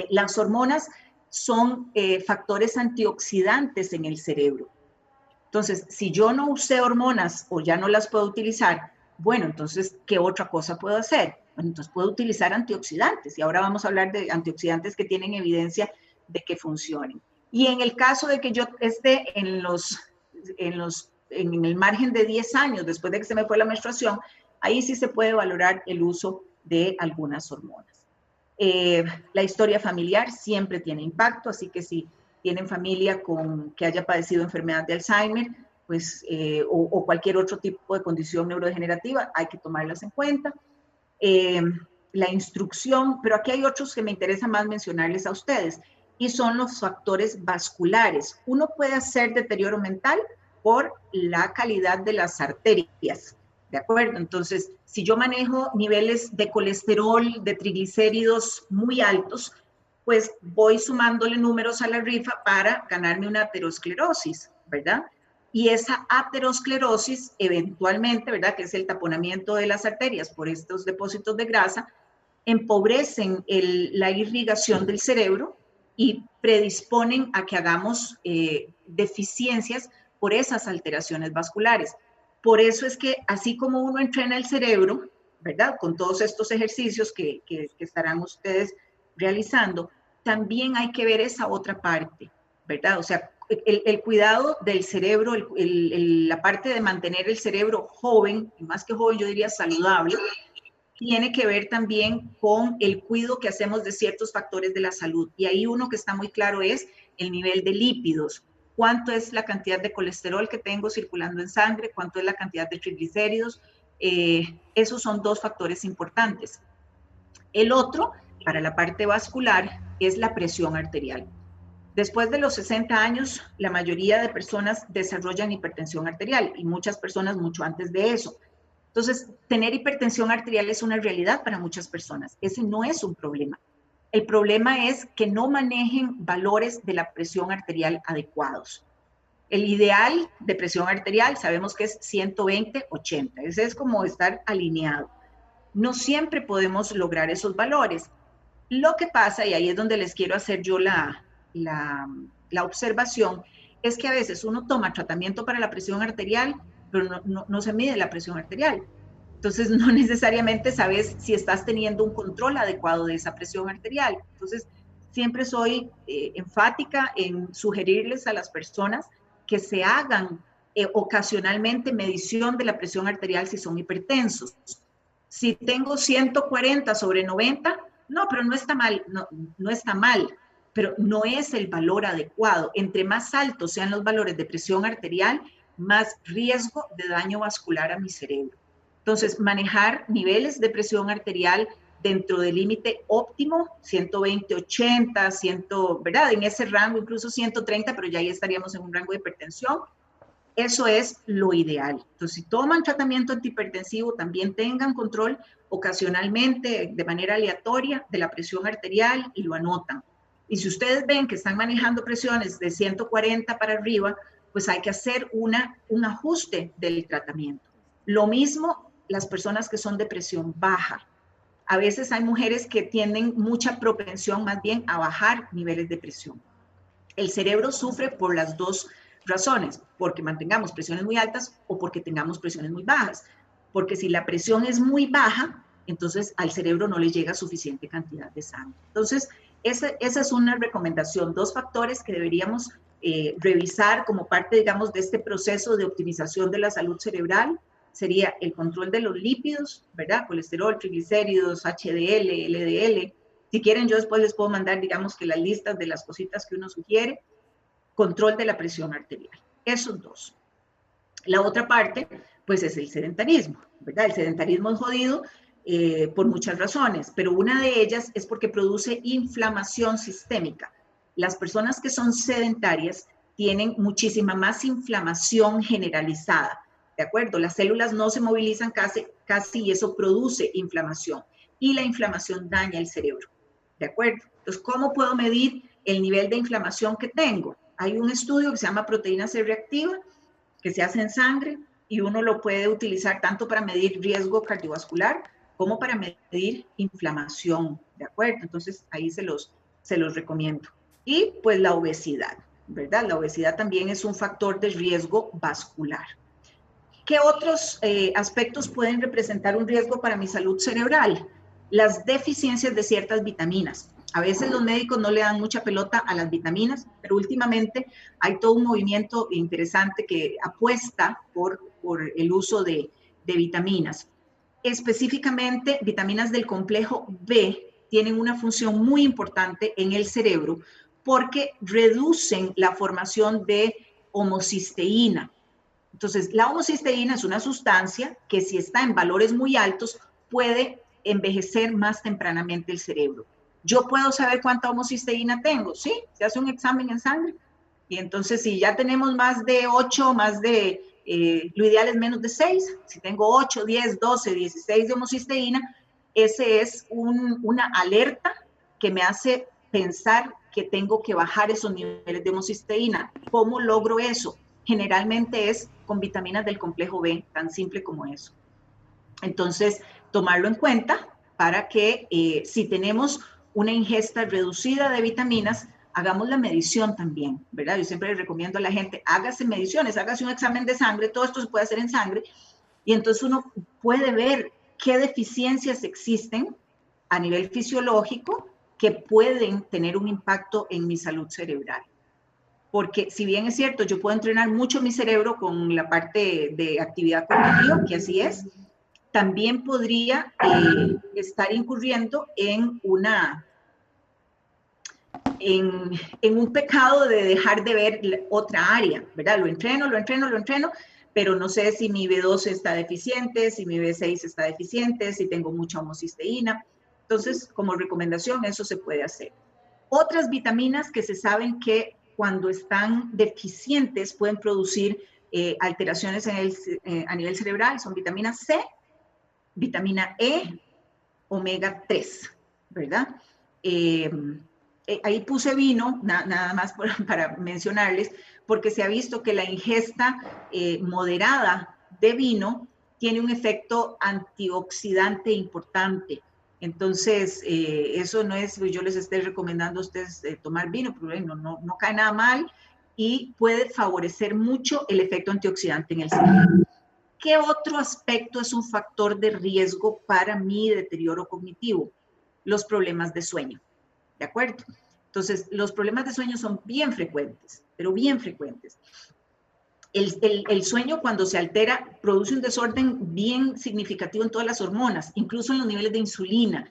las hormonas son factores antioxidantes en el cerebro. Entonces, si yo no usé hormonas o ya no las puedo utilizar, bueno, entonces, ¿qué otra cosa puedo hacer? Bueno, entonces puedo utilizar antioxidantes y ahora vamos a hablar de antioxidantes que tienen evidencia de que funcionen. Y en el caso de que yo esté en los en el margen de 10 años después de que se me fue la menstruación, ahí sí se puede valorar el uso de algunas hormonas. La historia familiar siempre tiene impacto, así que si tienen familia que haya padecido enfermedad de Alzheimer, pues, o cualquier otro tipo de condición neurodegenerativa, hay que tomarlas en cuenta. La instrucción, pero aquí hay otros que me interesa más mencionarles a ustedes, y son los factores vasculares. Uno puede hacer deterioro mental por la calidad de las arterias, ¿de acuerdo? Entonces, si yo manejo niveles de colesterol, de triglicéridos muy altos, pues voy sumándole números a la rifa para ganarme una aterosclerosis, ¿verdad? Y esa aterosclerosis eventualmente, ¿verdad?, que es el taponamiento de las arterias por estos depósitos de grasa, empobrecen la irrigación del cerebro y predisponen a que hagamos deficiencias por esas alteraciones vasculares. Por eso es que así como uno entrena el cerebro, ¿verdad?, con todos estos ejercicios que estarán ustedes realizando, también hay que ver esa otra parte, ¿verdad? O sea, el cuidado del cerebro, la parte de mantener el cerebro joven, y más que joven yo diría saludable, tiene que ver también con el cuidado que hacemos de ciertos factores de la salud. Y ahí uno que está muy claro es el nivel de lípidos. Cuánto es la cantidad de colesterol que tengo circulando en sangre, cuánto es la cantidad de triglicéridos. Esos son dos factores importantes. El otro, para la parte vascular, es la presión arterial. Después de los 60 años, la mayoría de personas desarrollan hipertensión arterial y muchas personas mucho antes de eso. Entonces, tener hipertensión arterial es una realidad para muchas personas. Ese no es un problema. El problema es que no manejen valores de la presión arterial adecuados. El ideal de presión arterial sabemos que es 120/80. Ese es como estar alineado. No siempre podemos lograr esos valores. Lo que pasa, y ahí es donde les quiero hacer yo la observación, es que a veces uno toma tratamiento para la presión arterial, pero no se mide la presión arterial. Entonces, no necesariamente sabes si estás teniendo un control adecuado de esa presión arterial. Entonces, siempre soy enfática en sugerirles a las personas que se hagan ocasionalmente medición de la presión arterial si son hipertensos. Si tengo 140/90, no, pero no está mal, no está mal, pero no es el valor adecuado. Entre más altos sean los valores de presión arterial, más riesgo de daño vascular a mi cerebro. Entonces, manejar niveles de presión arterial dentro del límite óptimo, 120/80, 100, ¿verdad? En ese rango, incluso 130, pero ya ahí estaríamos en un rango de hipertensión. Eso es lo ideal. Entonces, si toman tratamiento antihipertensivo, también tengan control ocasionalmente, de manera aleatoria, de la presión arterial y lo anotan. Y si ustedes ven que están manejando presiones de 140 para arriba, pues hay que hacer un ajuste del tratamiento. Lo mismo las personas que son de presión baja. A veces hay mujeres que tienen mucha propensión más bien a bajar niveles de presión. El cerebro sufre por las dos razones, porque mantengamos presiones muy altas o porque tengamos presiones muy bajas. Porque si la presión es muy baja, entonces al cerebro no le llega suficiente cantidad de sangre. Entonces, esa es una recomendación, dos factores que deberíamos revisar como parte, digamos, de este proceso de optimización de la salud cerebral. Sería el control de los lípidos, ¿verdad? Colesterol, triglicéridos, HDL, LDL. Si quieren, yo después les puedo mandar, digamos, que las listas de las cositas que uno sugiere. Control de la presión arterial. Esos dos. La otra parte, pues, es el sedentarismo, ¿verdad? El sedentarismo es jodido por muchas razones, pero una de ellas es porque produce inflamación sistémica. Las personas que son sedentarias tienen muchísima más inflamación generalizada. ¿De acuerdo? Las células no se movilizan casi y eso produce inflamación. Y la inflamación daña el cerebro. ¿De acuerdo? Entonces, ¿cómo puedo medir el nivel de inflamación que tengo? Hay un estudio que se llama proteína C reactiva, que se hace en sangre y uno lo puede utilizar tanto para medir riesgo cardiovascular como para medir inflamación. ¿De acuerdo? Entonces, ahí se los recomiendo. Y pues la obesidad, ¿verdad? La obesidad también es un factor de riesgo vascular. ¿Qué otros aspectos pueden representar un riesgo para mi salud cerebral? las deficiencias de ciertas vitaminas. A veces los médicos no le dan mucha pelota a las vitaminas, pero últimamente hay todo un movimiento interesante que apuesta por el uso de vitaminas. Específicamente, vitaminas del complejo B tienen una función muy importante en el cerebro porque reducen la formación de homocisteína. Entonces, la homocisteína es una sustancia que si está en valores muy altos puede envejecer más tempranamente el cerebro. ¿Yo puedo saber cuánta homocisteína tengo? Sí, se hace un examen en sangre. Y entonces, si ya tenemos más de 8, lo ideal es menos de 6. Si tengo 8, 10, 12, 16 de homocisteína, ese es una alerta que me hace pensar que tengo que bajar esos niveles de homocisteína. ¿Cómo logro eso? Generalmente es con vitaminas del complejo B, tan simple como eso. Entonces, tomarlo en cuenta para que si tenemos una ingesta reducida de vitaminas, hagamos la medición también, ¿verdad? Yo siempre les recomiendo a la gente, hágase mediciones, hágase un examen de sangre, todo esto se puede hacer en sangre, y entonces uno puede ver qué deficiencias existen a nivel fisiológico que pueden tener un impacto en mi salud cerebral. Porque si bien es cierto, yo puedo entrenar mucho mi cerebro con la parte de actividad cognitiva, que así es, también podría estar incurriendo en un pecado de dejar de ver otra área, ¿verdad? Lo entreno, pero no sé si mi B12 está deficiente, si mi B6 está deficiente, si tengo mucha homocisteína. Entonces, como recomendación, eso se puede hacer. Otras vitaminas que se saben que cuando están deficientes pueden producir alteraciones a nivel cerebral son vitamina C, vitamina E, omega 3, ¿verdad? Ahí puse vino, nada más para mencionarles, porque se ha visto que la ingesta moderada de vino tiene un efecto antioxidante importante. Entonces, eso no es que yo les esté recomendando a ustedes tomar vino, porque no cae nada mal y puede favorecer mucho el efecto antioxidante en el cerebro. ¿Qué otro aspecto es un factor de riesgo para mi deterioro cognitivo? Los problemas de sueño, ¿de acuerdo? Entonces, los problemas de sueño son bien frecuentes, pero bien frecuentes. El sueño, cuando se altera, produce un desorden bien significativo en todas las hormonas, incluso en los niveles de insulina.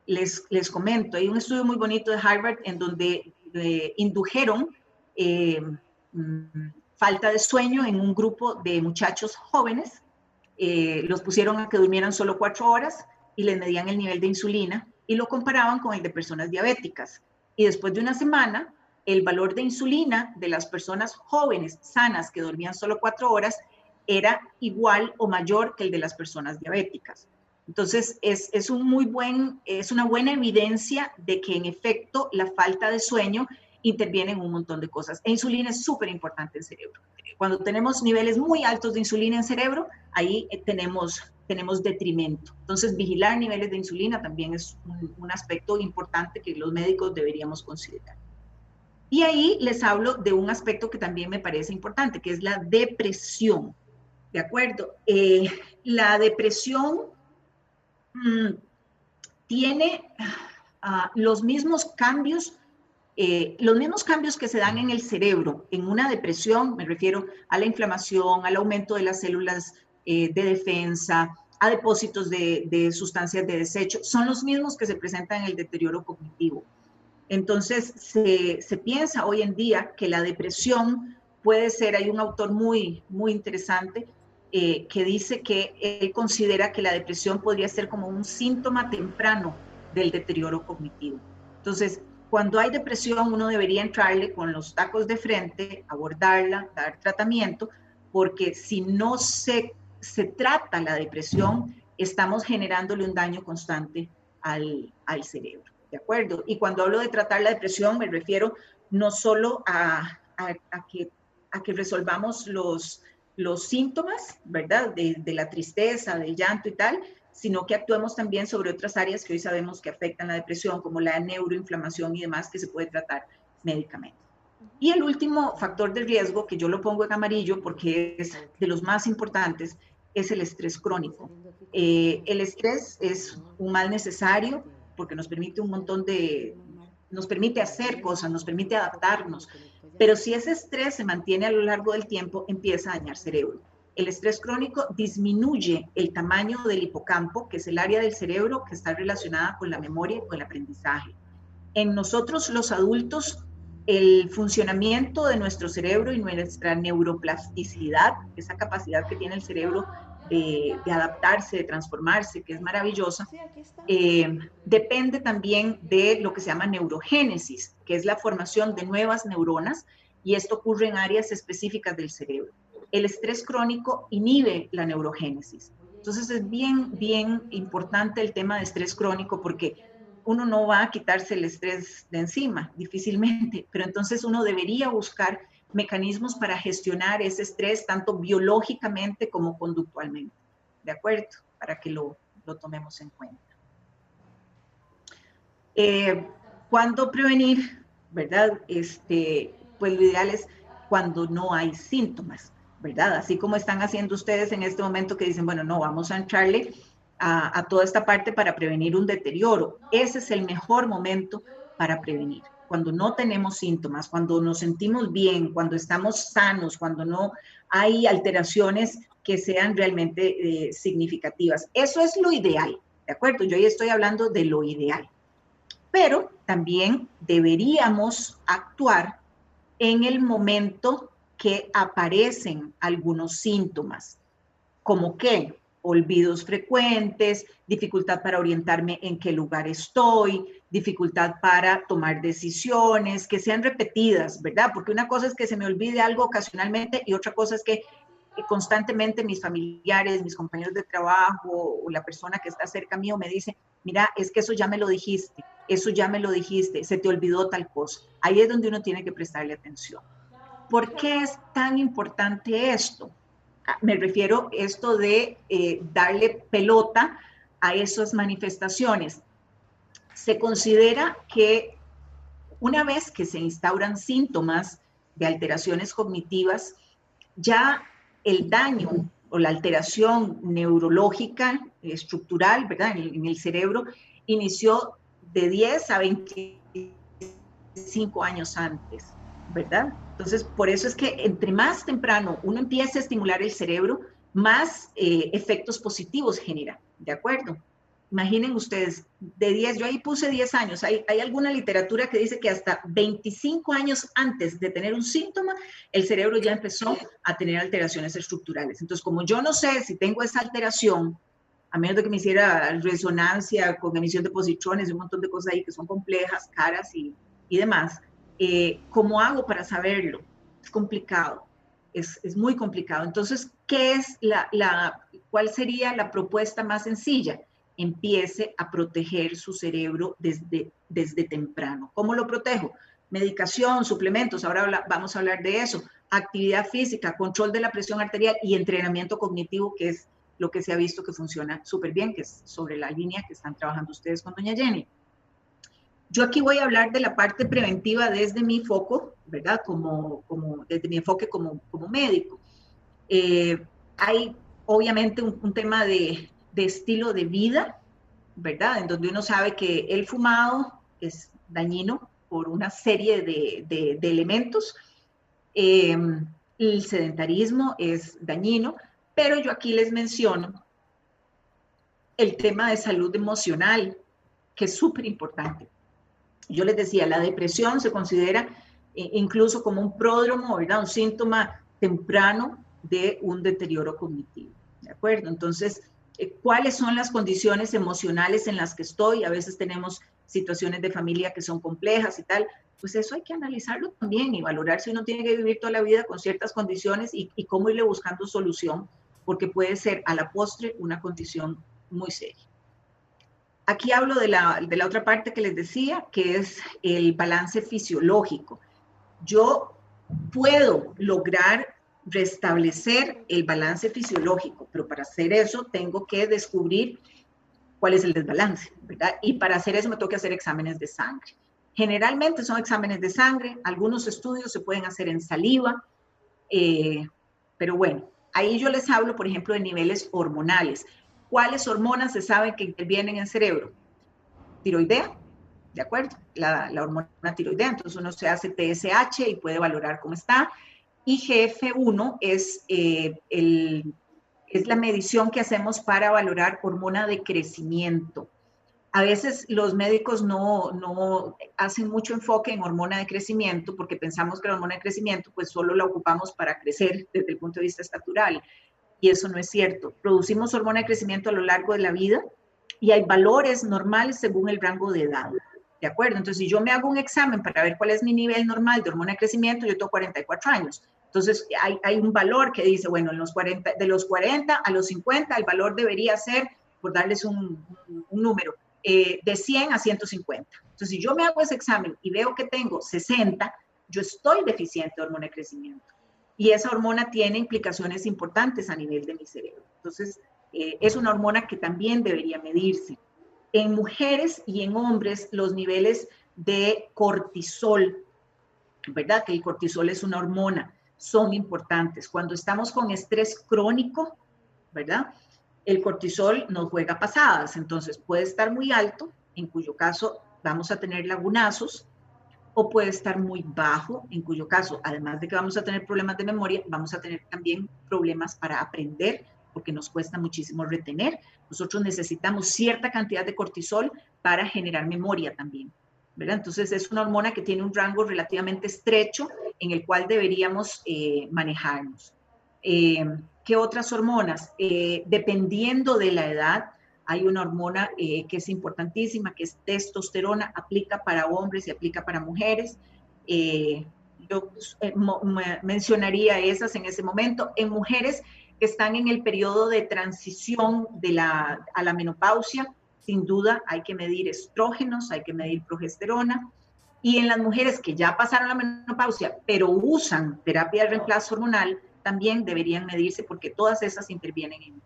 Les comento, hay un estudio muy bonito de Harvard en donde indujeron falta de sueño en un grupo de muchachos jóvenes, los pusieron a que durmieran solo 4 horas y les medían el nivel de insulina y lo comparaban con el de personas diabéticas. Y después de una semana, el valor de insulina de las personas jóvenes, sanas, que dormían solo 4 horas, era igual o mayor que el de las personas diabéticas. Entonces, es una buena evidencia de que en efecto la falta de sueño interviene en un montón de cosas. E insulina es súper importante en el cerebro. Cuando tenemos niveles muy altos de insulina en el cerebro, ahí tenemos detrimento. Entonces, vigilar niveles de insulina también es un aspecto importante que los médicos deberíamos considerar. Y ahí les hablo de un aspecto que también me parece importante, que es la depresión. ¿De acuerdo? La depresión tiene los mismos cambios que se dan en el cerebro. En una depresión, me refiero a la inflamación, al aumento de las células de defensa, a depósitos de sustancias de desecho, son los mismos que se presentan en el deterioro cognitivo. Entonces, se piensa hoy en día que la depresión puede ser, hay un autor muy interesante que dice que él considera que la depresión podría ser como un síntoma temprano del deterioro cognitivo. Entonces, cuando hay depresión, uno debería entrarle con los tacos de frente, abordarla, dar tratamiento, porque si no se trata la depresión, estamos generándole un daño constante al cerebro. ¿De acuerdo? Y cuando hablo de tratar la depresión, me refiero no solo a que resolvamos los síntomas, ¿verdad? De la tristeza, del llanto y tal, sino que actuemos también sobre otras áreas que hoy sabemos que afectan la depresión, como la neuroinflamación y demás, que se puede tratar médicamente. Y el último factor de riesgo, que yo lo pongo en amarillo porque es de los más importantes, es el estrés crónico. El estrés es un mal necesario porque nos permite un montón de, nos permite hacer cosas, nos permite adaptarnos, pero si ese estrés se mantiene a lo largo del tiempo, empieza a dañar cerebro. El estrés crónico disminuye el tamaño del hipocampo, que es el área del cerebro que está relacionada con la memoria y con el aprendizaje. En nosotros los adultos, el funcionamiento de nuestro cerebro y nuestra neuroplasticidad, esa capacidad que tiene el cerebro de adaptarse, de transformarse, que es maravillosa, depende también de lo que se llama neurogénesis, que es la formación de nuevas neuronas, y esto ocurre en áreas específicas del cerebro. El estrés crónico inhibe la neurogénesis. Entonces es bien importante el tema de estrés crónico, porque uno no va a quitarse el estrés de encima, difícilmente, pero entonces uno debería buscar mecanismos para gestionar ese estrés, tanto biológicamente como conductualmente. ¿De acuerdo? Para que lo tomemos en cuenta. ¿Cuándo prevenir? ¿Verdad? Pues lo ideal es cuando no hay síntomas, ¿verdad? Así como están haciendo ustedes en este momento que dicen, bueno, no, vamos a entrarle a toda esta parte para prevenir un deterioro. Ese es el mejor momento para prevenir. Cuando no tenemos síntomas, cuando nos sentimos bien, cuando estamos sanos, cuando no hay alteraciones que sean realmente significativas. Eso es lo ideal, ¿de acuerdo? Yo ya estoy hablando de lo ideal. Pero también deberíamos actuar en el momento que aparecen algunos síntomas, como que olvidos frecuentes, dificultad para orientarme en qué lugar estoy, dificultad para tomar decisiones, que sean repetidas, ¿verdad? Porque una cosa es que se me olvide algo ocasionalmente y otra cosa es que constantemente mis familiares, mis compañeros de trabajo o la persona que está cerca mío me dice, mira, es que eso ya me lo dijiste, se te olvidó tal cosa. Ahí es donde uno tiene que prestarle atención. ¿Por qué es tan importante esto? Me refiero a esto de darle pelota a esas manifestaciones. Se considera que una vez que se instauran síntomas de alteraciones cognitivas, ya el daño o la alteración neurológica, estructural, ¿verdad? En el cerebro, inició de 10 a 25 años antes, ¿verdad? Entonces, por eso es que entre más temprano uno empiece a estimular el cerebro, más efectos positivos genera, ¿de acuerdo? Imaginen ustedes, de 10, yo ahí puse 10 años, hay alguna literatura que dice que hasta 25 años antes de tener un síntoma, el cerebro ya empezó a tener alteraciones estructurales. Entonces, como yo no sé si tengo esa alteración, a menos de que me hiciera resonancia con emisión de positrones y un montón de cosas ahí que son complejas, caras y demás, ¿cómo hago para saberlo? Es complicado, es muy complicado. Entonces, ¿cuál sería la propuesta más sencilla? Empiece a proteger su cerebro desde temprano. ¿Cómo lo protejo? Medicación, suplementos, ahora vamos a hablar de eso. Actividad física, control de la presión arterial y entrenamiento cognitivo, que es lo que se ha visto que funciona súper bien, que es sobre la línea que están trabajando ustedes con doña Jenny. Yo aquí voy a hablar de la parte preventiva desde mi foco, ¿verdad? Desde mi enfoque como médico. Hay obviamente un tema de estilo de vida, ¿verdad? En donde uno sabe que el fumado es dañino por una serie de elementos. El sedentarismo es dañino, pero yo aquí les menciono el tema de salud emocional, que es súper importante. Yo les decía, la depresión se considera incluso como un pródromo, ¿verdad? Un síntoma temprano de un deterioro cognitivo, ¿de acuerdo? Entonces, ¿cuáles son las condiciones emocionales en las que estoy? A veces tenemos situaciones de familia que son complejas y tal. Pues eso hay que analizarlo también y valorar si uno tiene que vivir toda la vida con ciertas condiciones y cómo irle buscando solución, porque puede ser a la postre una condición muy seria. Aquí hablo de la otra parte que les decía, que es el balance fisiológico. Yo puedo lograr restablecer el balance fisiológico, pero para hacer eso tengo que descubrir cuál es el desbalance, ¿verdad? Y para hacer eso me tengo que hacer exámenes de sangre. Generalmente son exámenes de sangre, algunos estudios se pueden hacer en saliva, pero bueno, Ahí yo les hablo, por ejemplo, de niveles hormonales. ¿Cuáles hormonas se sabe que intervienen en el cerebro? Tiroidea, ¿de acuerdo? La hormona tiroidea, entonces uno se hace TSH y puede valorar cómo está. IGF-1 es la medición que hacemos para valorar hormona de crecimiento. A veces los médicos no hacen mucho enfoque en hormona de crecimiento porque pensamos que la hormona de crecimiento pues solo la ocupamos para crecer desde el punto de vista estatural, y eso no es cierto. Producimos hormona de crecimiento a lo largo de la vida y hay valores normales según el rango de edad, ¿de acuerdo? Entonces, si yo me hago un examen para ver cuál es mi nivel normal de hormona de crecimiento, yo tengo 44 años. Entonces, hay un valor que dice, bueno, de los 40 a los 50, el valor debería ser, por darles un número, de 100 a 150. Entonces, si yo me hago ese examen y veo que tengo 60, yo estoy deficiente de hormona de crecimiento. Y esa hormona tiene implicaciones importantes a nivel de mi cerebro. Entonces, es una hormona que también debería medirse. En mujeres y en hombres, los niveles de cortisol, ¿verdad? Que el cortisol es una hormona, son importantes. Cuando estamos con estrés crónico, ¿verdad? El cortisol nos juega pasadas, entonces puede estar muy alto, en cuyo caso vamos a tener lagunazos, o puede estar muy bajo, en cuyo caso, además de que vamos a tener problemas de memoria, vamos a tener también problemas para aprender, porque nos cuesta muchísimo retener. Nosotros necesitamos cierta cantidad de cortisol para generar memoria también, ¿verdad? Entonces es una hormona que tiene un rango relativamente estrecho en el cual deberíamos manejarnos. ¿Qué otras hormonas? Dependiendo de la edad, hay una hormona que es importantísima, que es testosterona, aplica para hombres y aplica para mujeres. Yo mencionaría esas en ese momento. En mujeres que están en el periodo de transición a la menopausia, sin duda hay que medir estrógenos, hay que medir progesterona. Y en las mujeres que ya pasaron la menopausia, pero usan terapia de reemplazo hormonal, también deberían medirse porque todas esas intervienen en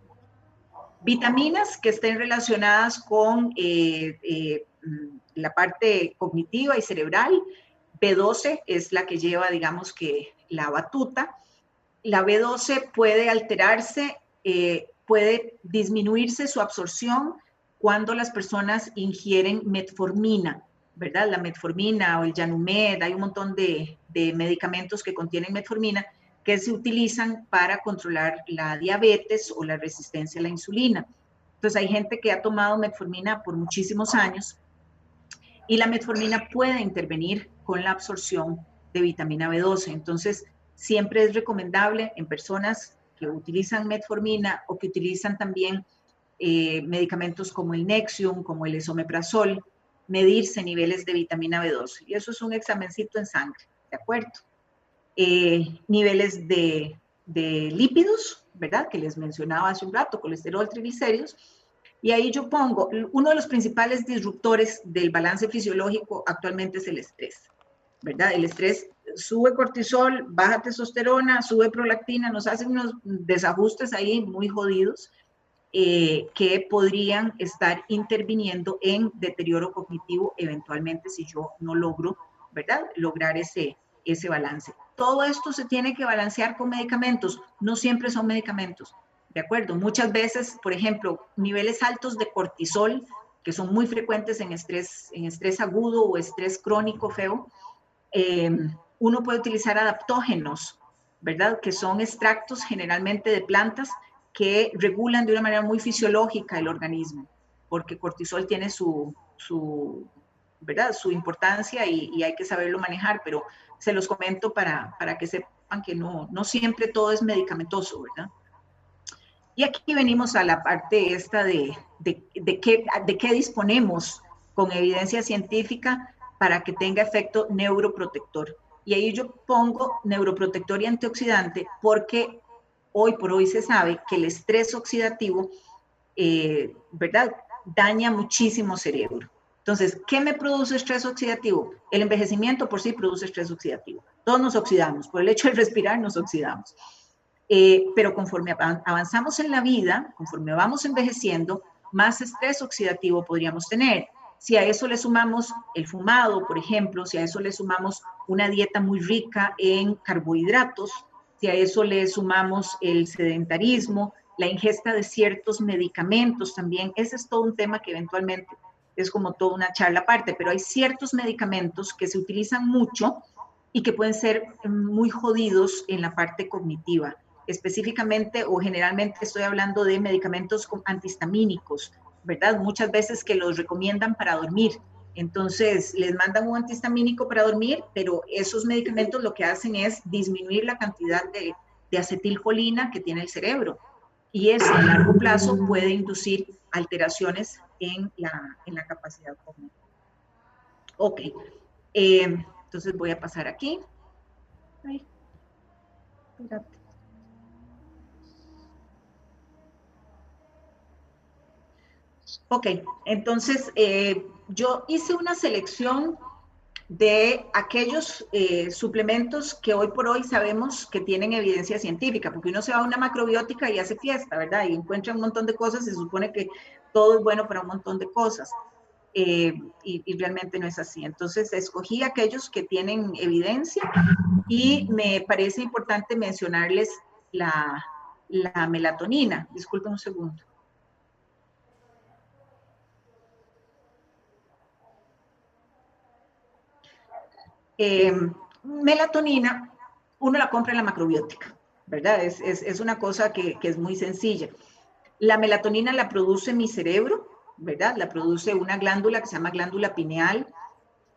vitaminas que estén relacionadas con la parte cognitiva y cerebral. B12 es la que lleva, digamos, que la batuta. La B12 puede alterarse, puede disminuirse su absorción cuando las personas ingieren metformina, ¿verdad? La metformina o el Yanumed, hay un montón de medicamentos que contienen metformina que se utilizan para controlar la diabetes o la resistencia a la insulina. Entonces hay gente que ha tomado metformina por muchísimos años y la metformina puede intervenir con la absorción de vitamina B12. Entonces siempre es recomendable en personas que utilizan metformina o que utilizan también medicamentos como el Nexium, como el esomeprazol, medirse niveles de vitamina B12. Y eso es un examencito en sangre, ¿de acuerdo? Niveles de lípidos, ¿verdad? Que les mencionaba hace un rato, colesterol, triglicéridos. Y ahí yo pongo, uno de los principales disruptores del balance fisiológico actualmente es el estrés, ¿verdad? El estrés sube cortisol, baja testosterona, sube prolactina, nos hacen unos desajustes ahí muy jodidos que podrían estar interviniendo en deterioro cognitivo eventualmente si yo no logro, ¿verdad? Lograr ese balance. Todo esto se tiene que balancear con medicamentos, no siempre son medicamentos, ¿de acuerdo? Muchas veces, por ejemplo, niveles altos de cortisol, que son muy frecuentes en estrés agudo o estrés crónico feo, uno puede utilizar adaptógenos, ¿verdad? Que son extractos generalmente de plantas que regulan de una manera muy fisiológica el organismo, porque cortisol tiene ¿verdad? Su importancia y hay que saberlo manejar, pero se los comento para que sepan que no siempre todo es medicamentoso, ¿verdad? Y aquí venimos a la parte esta de qué disponemos con evidencia científica para que tenga efecto neuroprotector. Y ahí yo pongo neuroprotector y antioxidante porque hoy por hoy se sabe que el estrés oxidativo, ¿verdad? Daña muchísimo cerebro. Entonces, ¿qué me produce estrés oxidativo? El envejecimiento por sí produce estrés oxidativo. Todos nos oxidamos, por el hecho de respirar nos oxidamos. Pero conforme avanzamos en la vida, conforme vamos envejeciendo, más estrés oxidativo podríamos tener. Si a eso le sumamos el fumado, por ejemplo, si a eso le sumamos una dieta muy rica en carbohidratos, Si a eso le sumamos el sedentarismo, la ingesta de ciertos medicamentos también, ese es todo un tema que eventualmente es como toda una charla aparte, pero hay ciertos medicamentos que se utilizan mucho y que pueden ser muy jodidos en la parte cognitiva. Específicamente o generalmente estoy hablando de medicamentos antihistamínicos, ¿verdad? Muchas veces que los recomiendan para dormir. Entonces, les mandan un antihistamínico para dormir, pero esos medicamentos lo que hacen es disminuir la cantidad de acetilcolina que tiene el cerebro. Y eso a largo plazo puede inducir alteraciones en la capacidad cognitiva. Ok, entonces voy a pasar aquí. Ay, espérate. Ok, entonces yo hice una selección de aquellos suplementos que hoy por hoy sabemos que tienen evidencia científica, porque uno se va a una macrobiótica y hace fiesta, ¿verdad? Y encuentra un montón de cosas y se supone que todo es bueno para un montón de cosas. Y realmente no es así. Entonces escogí aquellos que tienen evidencia y me parece importante mencionarles la melatonina. Disculpen un segundo. Melatonina, uno la compra en la macrobiótica, ¿verdad? Es una cosa que es muy sencilla. La melatonina la produce mi cerebro, ¿verdad? La produce una glándula que se llama glándula pineal.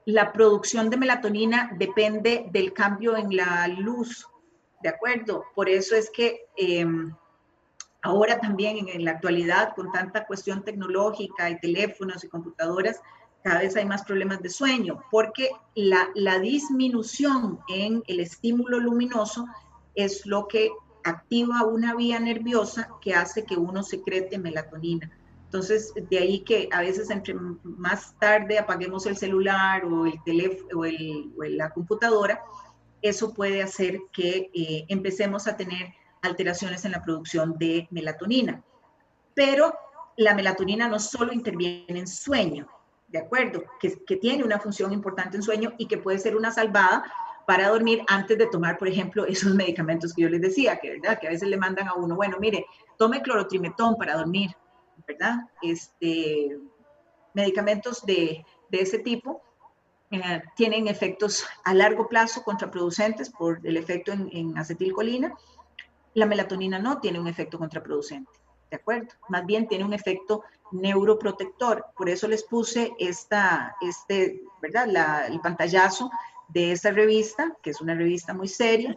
La producción de melatonina depende del cambio en la luz, ¿de acuerdo? Por eso es que ahora también en la actualidad, con tanta cuestión tecnológica y teléfonos y computadoras, cada vez hay más problemas de sueño, porque la disminución en el estímulo luminoso es lo que activa una vía nerviosa que hace que uno secrete melatonina. Entonces, de ahí que a veces entre más tarde apaguemos el celular o el teléfono o la computadora, eso puede hacer que empecemos a tener alteraciones en la producción de melatonina. Pero la melatonina no solo interviene en sueño, ¿de acuerdo? Que tiene una función importante en sueño y que puede ser una salvada para dormir antes de tomar, por ejemplo, esos medicamentos que yo les decía, ¿verdad? Que a veces le mandan a uno, bueno, mire, tome clorotrimetón para dormir, ¿verdad? Medicamentos de ese tipo tienen efectos a largo plazo contraproducentes por el efecto en acetilcolina. La melatonina no tiene un efecto contraproducente, ¿de acuerdo? Más bien tiene un efecto neuroprotector. Por eso les puse ¿verdad? El pantallazo de esta revista, que es una revista muy seria,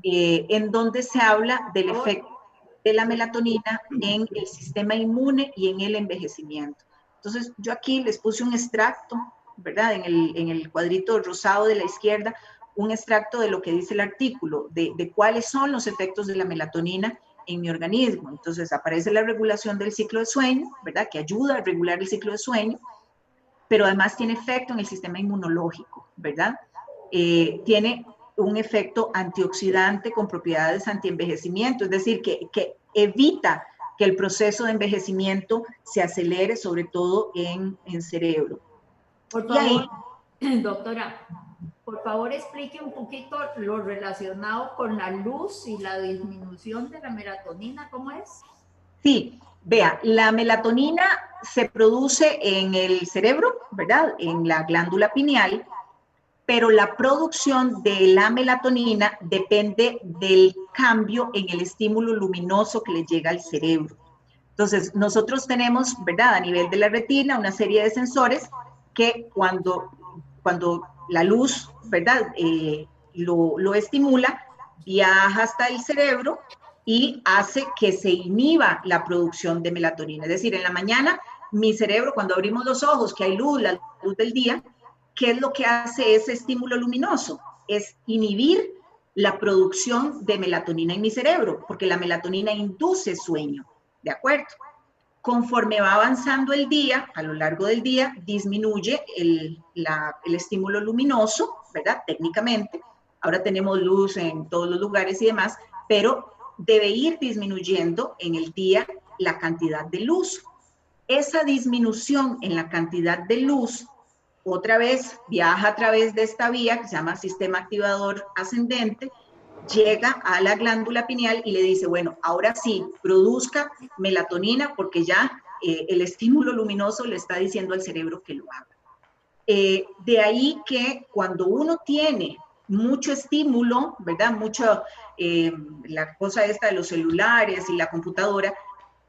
en donde se habla del efecto de la melatonina en el sistema inmune y en el envejecimiento. Entonces, yo aquí les puse un extracto, ¿verdad? En el cuadrito rosado de la izquierda, un extracto de lo que dice el artículo, de cuáles son los efectos de la melatonina en mi organismo. Entonces aparece la regulación del ciclo de sueño, ¿verdad? Que ayuda a regular el ciclo de sueño, pero además tiene efecto en el sistema inmunológico, ¿verdad? Tiene un efecto antioxidante con propiedades antienvejecimiento, es decir, que evita que el proceso de envejecimiento se acelere, sobre todo en cerebro. Por favor, doctora, por favor explique un poquito lo relacionado con la luz y la disminución de la melatonina, ¿cómo es? Sí, vea, la melatonina se produce en el cerebro, ¿verdad? En la glándula pineal, pero la producción de la melatonina depende del cambio en el estímulo luminoso que le llega al cerebro. Entonces, nosotros tenemos, ¿verdad? A nivel de la retina, una serie de sensores que cuando la luz, ¿verdad? Lo estimula, viaja hasta el cerebro y hace que se inhiba la producción de melatonina. Es decir, en la mañana, mi cerebro, cuando abrimos los ojos, que hay luz, la luz del día, ¿qué es lo que hace ese estímulo luminoso? Es inhibir la producción de melatonina en mi cerebro, porque la melatonina induce sueño, ¿de acuerdo? Conforme va avanzando el día, a lo largo del día, disminuye el estímulo luminoso, ¿verdad? Técnicamente. Ahora tenemos luz en todos los lugares y demás, pero debe ir disminuyendo en el día la cantidad de luz. Esa disminución en la cantidad de luz, otra vez viaja a través de esta vía que se llama sistema activador ascendente llega a la glándula pineal y le dice, bueno, ahora sí, produzca melatonina porque ya el estímulo luminoso le está diciendo al cerebro que lo haga. De ahí que cuando uno tiene mucho estímulo, ¿verdad? Mucho, la cosa esta de los celulares y la computadora,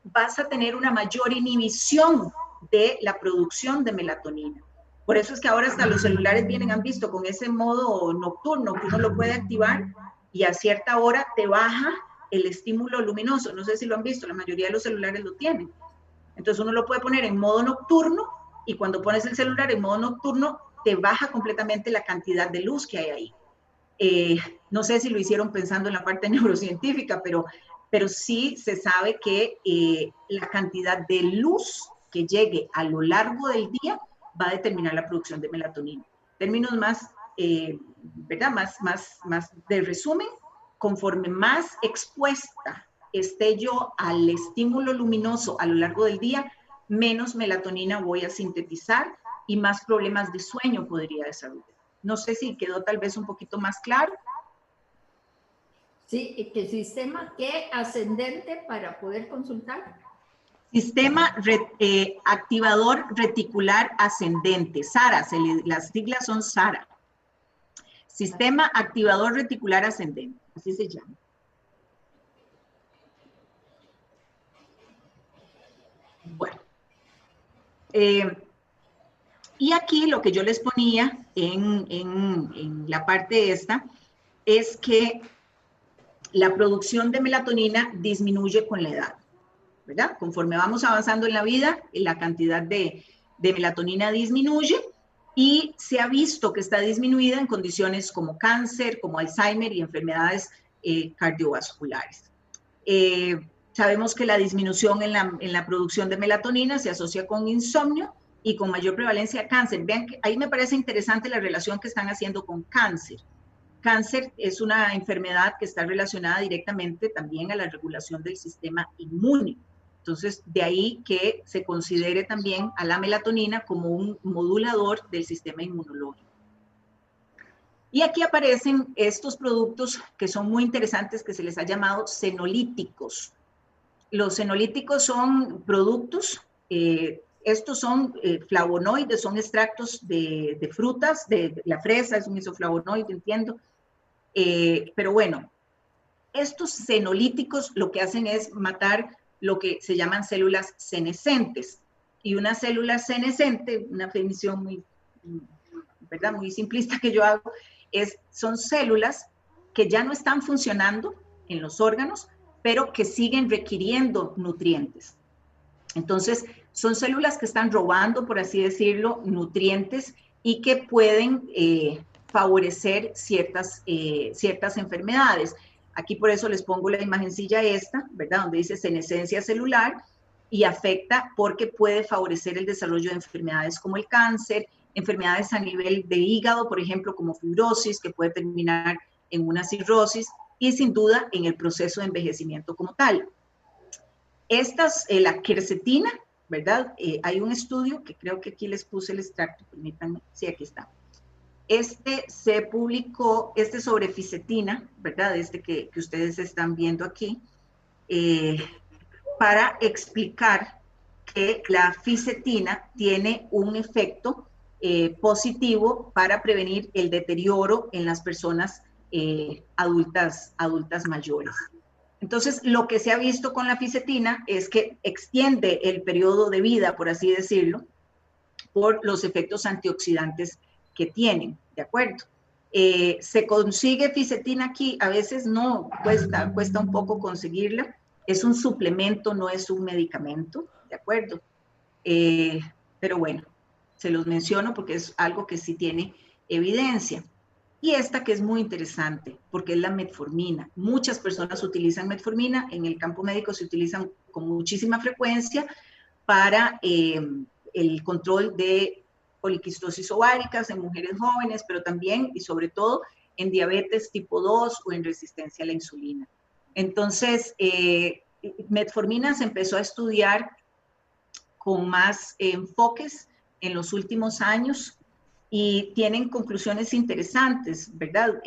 vas a tener una mayor inhibición de la producción de melatonina. Por eso es que ahora hasta los celulares vienen, han visto, con ese modo nocturno que uno lo puede activar y a cierta hora te baja el estímulo luminoso. No sé si lo han visto, la mayoría de los celulares lo tienen. Entonces uno lo puede poner en modo nocturno y cuando pones el celular en modo nocturno te baja completamente la cantidad de luz que hay ahí. No sé si lo hicieron pensando en la parte neurocientífica, pero sí se sabe que la cantidad de luz que llegue a lo largo del día va a determinar la producción de melatonina. Términos más, ¿verdad? Más de resumen, conforme más expuesta esté yo al estímulo luminoso a lo largo del día, menos melatonina voy a sintetizar y más problemas de sueño podría desarrollar. No sé si quedó tal vez un poquito más claro. Sí, ¿qué sistema? ¿Qué ascendente para poder consultar? Sistema activador reticular ascendente, SARA, las siglas son SARA. Sistema activador reticular ascendente, así se llama. Bueno. Y aquí lo que yo les ponía en la parte esta es que la producción de melatonina disminuye con la edad, ¿verdad? Conforme vamos avanzando en la vida, la cantidad de melatonina disminuye y se ha visto que está disminuida en condiciones como cáncer, como Alzheimer y enfermedades cardiovasculares. Sabemos que la disminución en la producción de melatonina se asocia con insomnio y con mayor prevalencia de cáncer. Vean que ahí me parece interesante la relación que están haciendo con cáncer. Cáncer es una enfermedad que está relacionada directamente también a la regulación del sistema inmune. Entonces, de ahí que se considere también a la melatonina como un modulador del sistema inmunológico. Y aquí aparecen estos productos que son muy interesantes, que se les ha llamado senolíticos. Los senolíticos son productos, estos son flavonoides, son extractos de frutas, de la fresa es un isoflavonoide, entiendo. Pero bueno, estos senolíticos lo que hacen es matar lo que se llaman células senescentes. Y una célula senescente, una definición muy, ¿verdad? Muy simplista que yo hago, son células que ya no están funcionando en los órganos, pero que siguen requiriendo nutrientes. Entonces, son células que están robando, por así decirlo, nutrientes y que pueden favorecer ciertas enfermedades. Aquí por eso les pongo la imagencilla esta, ¿verdad? Donde dice senescencia celular y afecta porque puede favorecer el desarrollo de enfermedades como el cáncer, enfermedades a nivel de hígado, por ejemplo, como fibrosis, que puede terminar en una cirrosis, y sin duda en el proceso de envejecimiento como tal. La quercetina, ¿verdad? Hay un estudio que creo que aquí les puse el extracto, permítanme, sí, aquí está. Se publicó, sobre fisetina, ¿verdad? Que ustedes están viendo aquí, para explicar que la fisetina tiene un efecto positivo para prevenir el deterioro en las personas adultas mayores. Entonces, lo que se ha visto con la fisetina es que extiende el periodo de vida, por así decirlo, por los efectos antioxidantes que tienen, ¿de acuerdo? Se consigue fisetina aquí, a veces no, cuesta un poco conseguirla, es un suplemento, no es un medicamento, ¿de acuerdo? Pero bueno, se los menciono porque es algo que sí tiene evidencia. Y esta que es muy interesante, porque es la metformina. Muchas personas utilizan metformina, en el campo médico se utilizan con muchísima frecuencia para el control de poliquistosis ováricas en mujeres jóvenes, pero también y sobre todo en diabetes tipo 2 o en resistencia a la insulina. Entonces, metformina se empezó a estudiar con más enfoques en los últimos años. y tienen conclusiones interesantes, ¿verdad?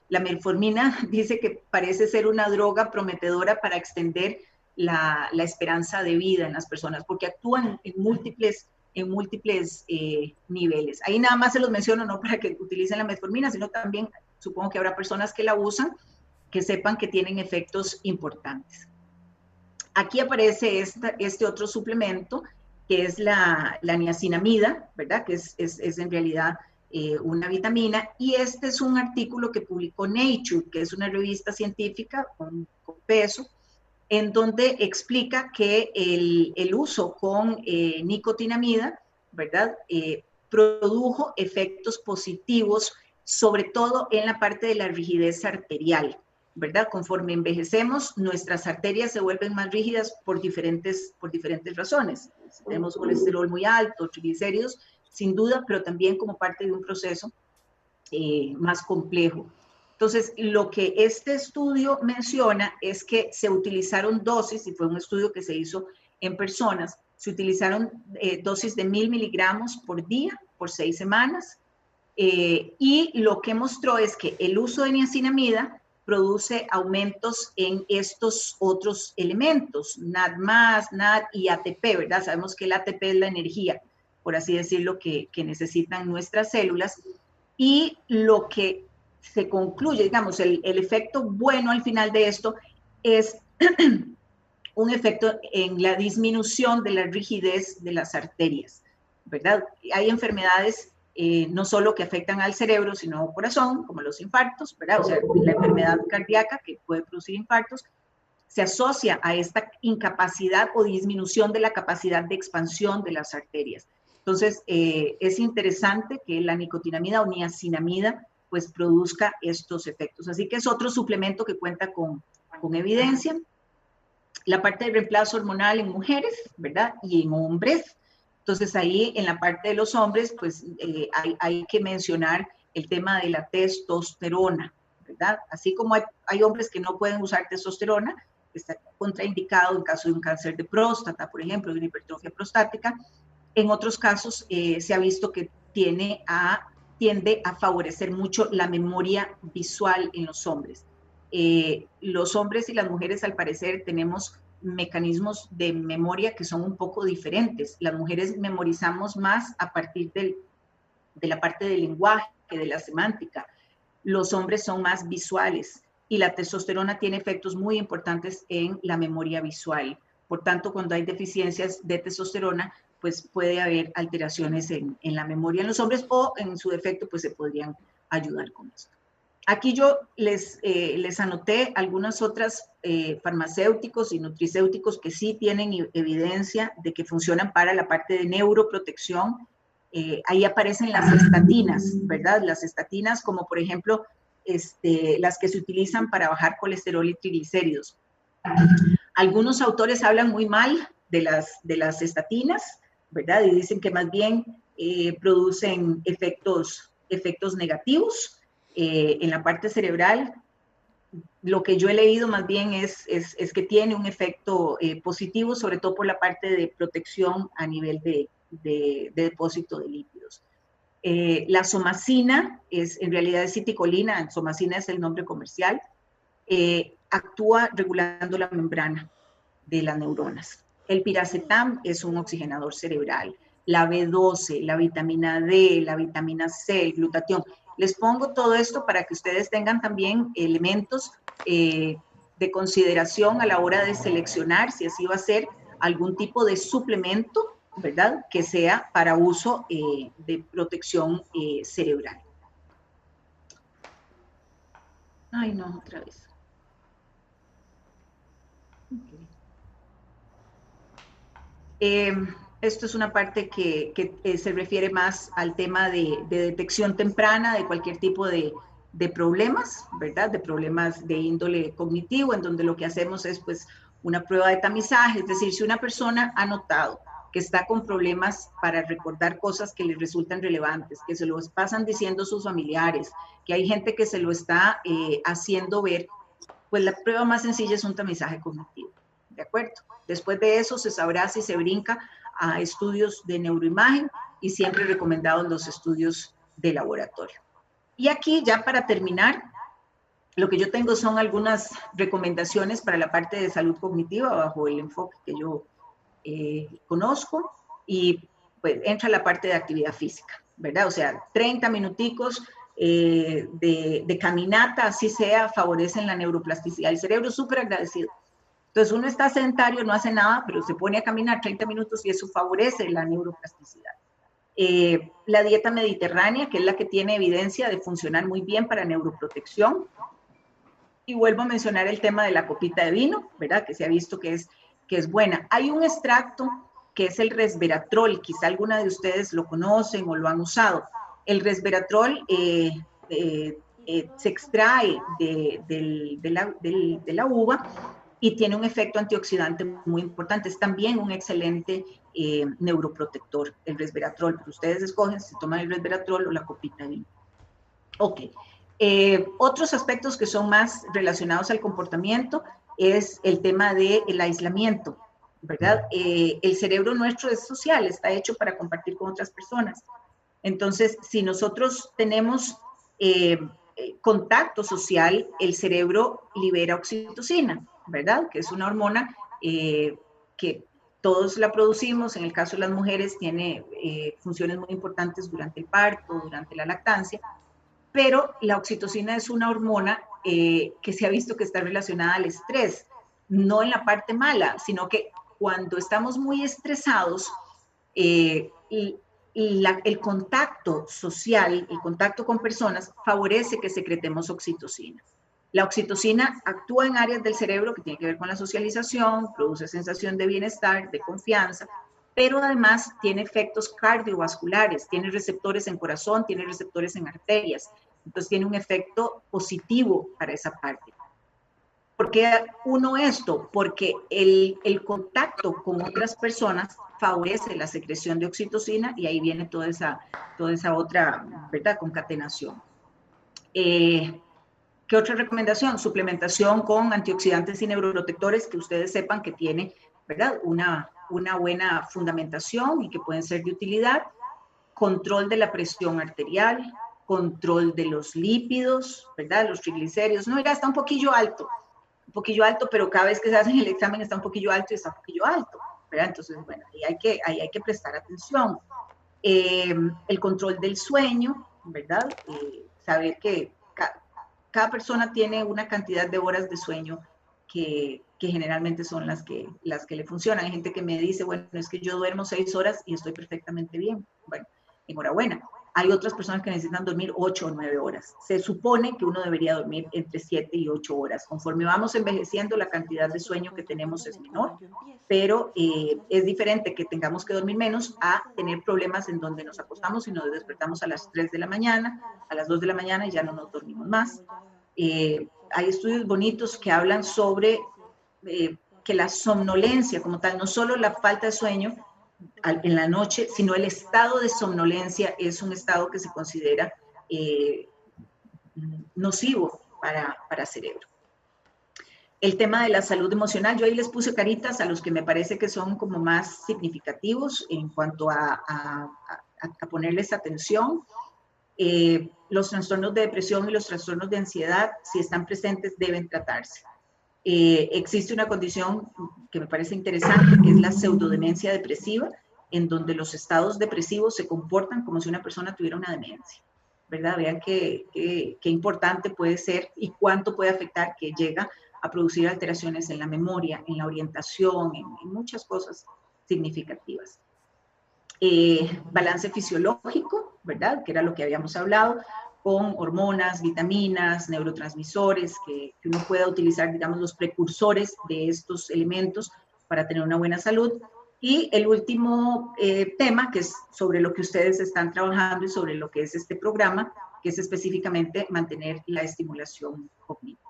La metformina dice que parece ser una droga prometedora para extender la esperanza de vida en las personas, porque actúan en múltiples niveles. Ahí nada más se los menciono, no para que utilicen la metformina, sino también supongo que habrá personas que la usan, que sepan que tienen efectos importantes. Aquí aparece este otro suplemento, que es la niacinamida, ¿verdad? Que es en realidad una vitamina, y este es un artículo que publicó Nature, que es una revista científica con peso, en donde explica que el uso con nicotinamida, ¿verdad? Produjo efectos positivos, sobre todo en la parte de la rigidez arterial, ¿verdad? Conforme envejecemos, nuestras arterias se vuelven más rígidas por diferentes razones. Tenemos colesterol muy alto, triglicéridos, sin duda, pero también como parte de un proceso más complejo. Entonces, lo que este estudio menciona es que se utilizaron dosis, y fue un estudio que se hizo en personas, se utilizaron dosis de 1000 miligramos por día, por 6 semanas, y lo que mostró es que el uso de niacinamida produce aumentos en estos otros elementos, NAD+, NAD y ATP, ¿verdad? Sabemos que el ATP es la energía, por así decirlo, que necesitan nuestras células, y lo que se concluye, digamos, el efecto bueno al final de esto es un efecto en la disminución de la rigidez de las arterias, ¿verdad? Hay enfermedades no solo que afectan al cerebro, sino al corazón, como los infartos, ¿verdad? O sea, la enfermedad cardíaca que puede producir infartos se asocia a esta incapacidad o disminución de la capacidad de expansión de las arterias. Entonces, es interesante que la nicotinamida o niacinamida pues produzca estos efectos. Así que es otro suplemento que cuenta con evidencia. La parte de reemplazo hormonal en mujeres, ¿verdad? Y en hombres. Entonces ahí en la parte de los hombres, pues hay que mencionar el tema de la testosterona, ¿verdad? Así como hay hombres que no pueden usar testosterona, está contraindicado en caso de un cáncer de próstata, por ejemplo, de una hipertrofia prostática. En otros casos se ha visto que tiende a favorecer mucho la memoria visual en los hombres. Los hombres y las mujeres, al parecer, tenemos mecanismos de memoria que son un poco diferentes. Las mujeres memorizamos más a partir de la parte del lenguaje, de la semántica. Los hombres son más visuales y la testosterona tiene efectos muy importantes en la memoria visual. Por tanto, cuando hay deficiencias de testosterona, pues puede haber alteraciones en la memoria en los hombres, o en su defecto, pues se podrían ayudar con esto. Aquí yo les anoté algunas otras farmacéuticos y nutricéuticos que sí tienen evidencia de que funcionan para la parte de neuroprotección. Ahí aparecen las estatinas, ¿verdad? Las estatinas, como por ejemplo las que se utilizan para bajar colesterol y triglicéridos. Algunos autores hablan muy mal de las estatinas, ¿verdad? Y dicen que más bien producen efectos negativos en la parte cerebral. Lo que yo he leído más bien es que tiene un efecto positivo, sobre todo por la parte de protección a nivel de depósito de lípidos. La somacina en realidad es citicolina, somacina es el nombre comercial, actúa regulando la membrana de las neuronas. El piracetam es un oxigenador cerebral. La B12, la vitamina D, la vitamina C, el glutatión. Les pongo todo esto para que ustedes tengan también elementos de consideración a la hora de seleccionar si así va a ser algún tipo de suplemento, ¿verdad? Que sea para uso de protección cerebral. Ay, no, otra vez. Esto es una parte que se refiere más al tema de detección temprana de cualquier tipo de problemas, ¿verdad? De problemas de índole cognitivo, en donde lo que hacemos es pues una prueba de tamizaje, es decir, si una persona ha notado que está con problemas para recordar cosas que les resultan relevantes, que se lo pasan diciendo sus familiares, que hay gente que se lo está haciendo ver, pues la prueba más sencilla es un tamizaje cognitivo, ¿de acuerdo? Después de eso se sabrá si se brinca a estudios de neuroimagen y siempre recomendados los estudios de laboratorio. Y aquí ya para terminar, lo que yo tengo son algunas recomendaciones para la parte de salud cognitiva bajo el enfoque que yo conozco, y pues entra la parte de actividad física, ¿verdad? O sea, 30 minuticos de caminata, así sea, favorecen la neuroplasticidad. El cerebro es súper agradecido. Entonces uno está sedentario, no hace nada, pero se pone a caminar 30 minutos y eso favorece la neuroplasticidad. La dieta mediterránea, que es la que tiene evidencia de funcionar muy bien para neuroprotección. Y vuelvo a mencionar el tema de la copita de vino, ¿verdad? Que se ha visto que es buena. Hay un extracto que es el resveratrol, quizá alguna de ustedes lo conocen o lo han usado. El resveratrol se extrae de la uva y tiene un efecto antioxidante muy importante. Es también un excelente neuroprotector, el resveratrol. Pero ustedes escogen si toman el resveratrol o la copita de vino. Ok. Otros aspectos que son más relacionados al comportamiento es el tema del aislamiento, ¿verdad? El cerebro nuestro es social, está hecho para compartir con otras personas. Entonces, si nosotros tenemos contacto social, el cerebro libera oxitocina, ¿verdad? Que es una hormona que todos la producimos. En el caso de las mujeres tiene funciones muy importantes durante el parto, durante la lactancia, pero la oxitocina es una hormona que se ha visto que está relacionada al estrés, no en la parte mala, sino que cuando estamos muy estresados, el contacto social, el contacto con personas, favorece que secretemos oxitocina. La oxitocina actúa en áreas del cerebro que tienen que ver con la socialización, produce sensación de bienestar, de confianza, pero además tiene efectos cardiovasculares, tiene receptores en corazón, tiene receptores en arterias, entonces tiene un efecto positivo para esa parte. ¿Por qué uno esto? Porque el contacto con otras personas favorece la secreción de oxitocina y ahí viene toda esa otra, ¿verdad?, concatenación. ¿Qué otra recomendación? Suplementación con antioxidantes y neuroprotectores que ustedes sepan que tiene, ¿verdad?, una buena fundamentación y que pueden ser de utilidad. Control de la presión arterial, control de los lípidos, ¿verdad?, los triglicéridos. No, mira, está un poquillo alto, pero cada vez que se hace el examen está un poquillo alto y está un poquillo alto, ¿verdad? Entonces, bueno, ahí hay que prestar atención. El control del sueño, ¿verdad? Saber que cada persona tiene una cantidad de horas de sueño que generalmente son las que le funcionan. Hay gente que me dice, bueno, es que yo duermo 6 horas y estoy perfectamente bien. Bueno, enhorabuena. Hay otras personas que necesitan dormir 8 o 9 horas. Se supone que uno debería dormir entre 7 y 8 horas. Conforme vamos envejeciendo, la cantidad de sueño que tenemos es menor, pero es diferente que tengamos que dormir menos a tener problemas en donde nos acostamos y nos despertamos a las 3 de la mañana, a las 2 de la mañana y ya no nos dormimos más. Hay estudios bonitos que hablan sobre que la somnolencia como tal, no solo la falta de sueño en la noche, sino el estado de somnolencia es un estado que se considera nocivo para el cerebro. El tema de la salud emocional, yo ahí les puse caritas a los que me parece que son como más significativos en cuanto a ponerles atención. Los trastornos de depresión y los trastornos de ansiedad, si están presentes, deben tratarse. Existe una condición que me parece interesante, que es la pseudodemencia depresiva, en donde los estados depresivos se comportan como si una persona tuviera una demencia, ¿verdad? Vean qué importante puede ser y cuánto puede afectar, que llega a producir alteraciones en la memoria, en la orientación, en muchas cosas significativas. Balance fisiológico, ¿verdad? Que era lo que habíamos hablado, con hormonas, vitaminas, neurotransmisores, que uno pueda utilizar, digamos, los precursores de estos elementos para tener una buena salud. Y el último tema, que es sobre lo que ustedes están trabajando y sobre lo que es este programa, que es específicamente mantener la estimulación cognitiva.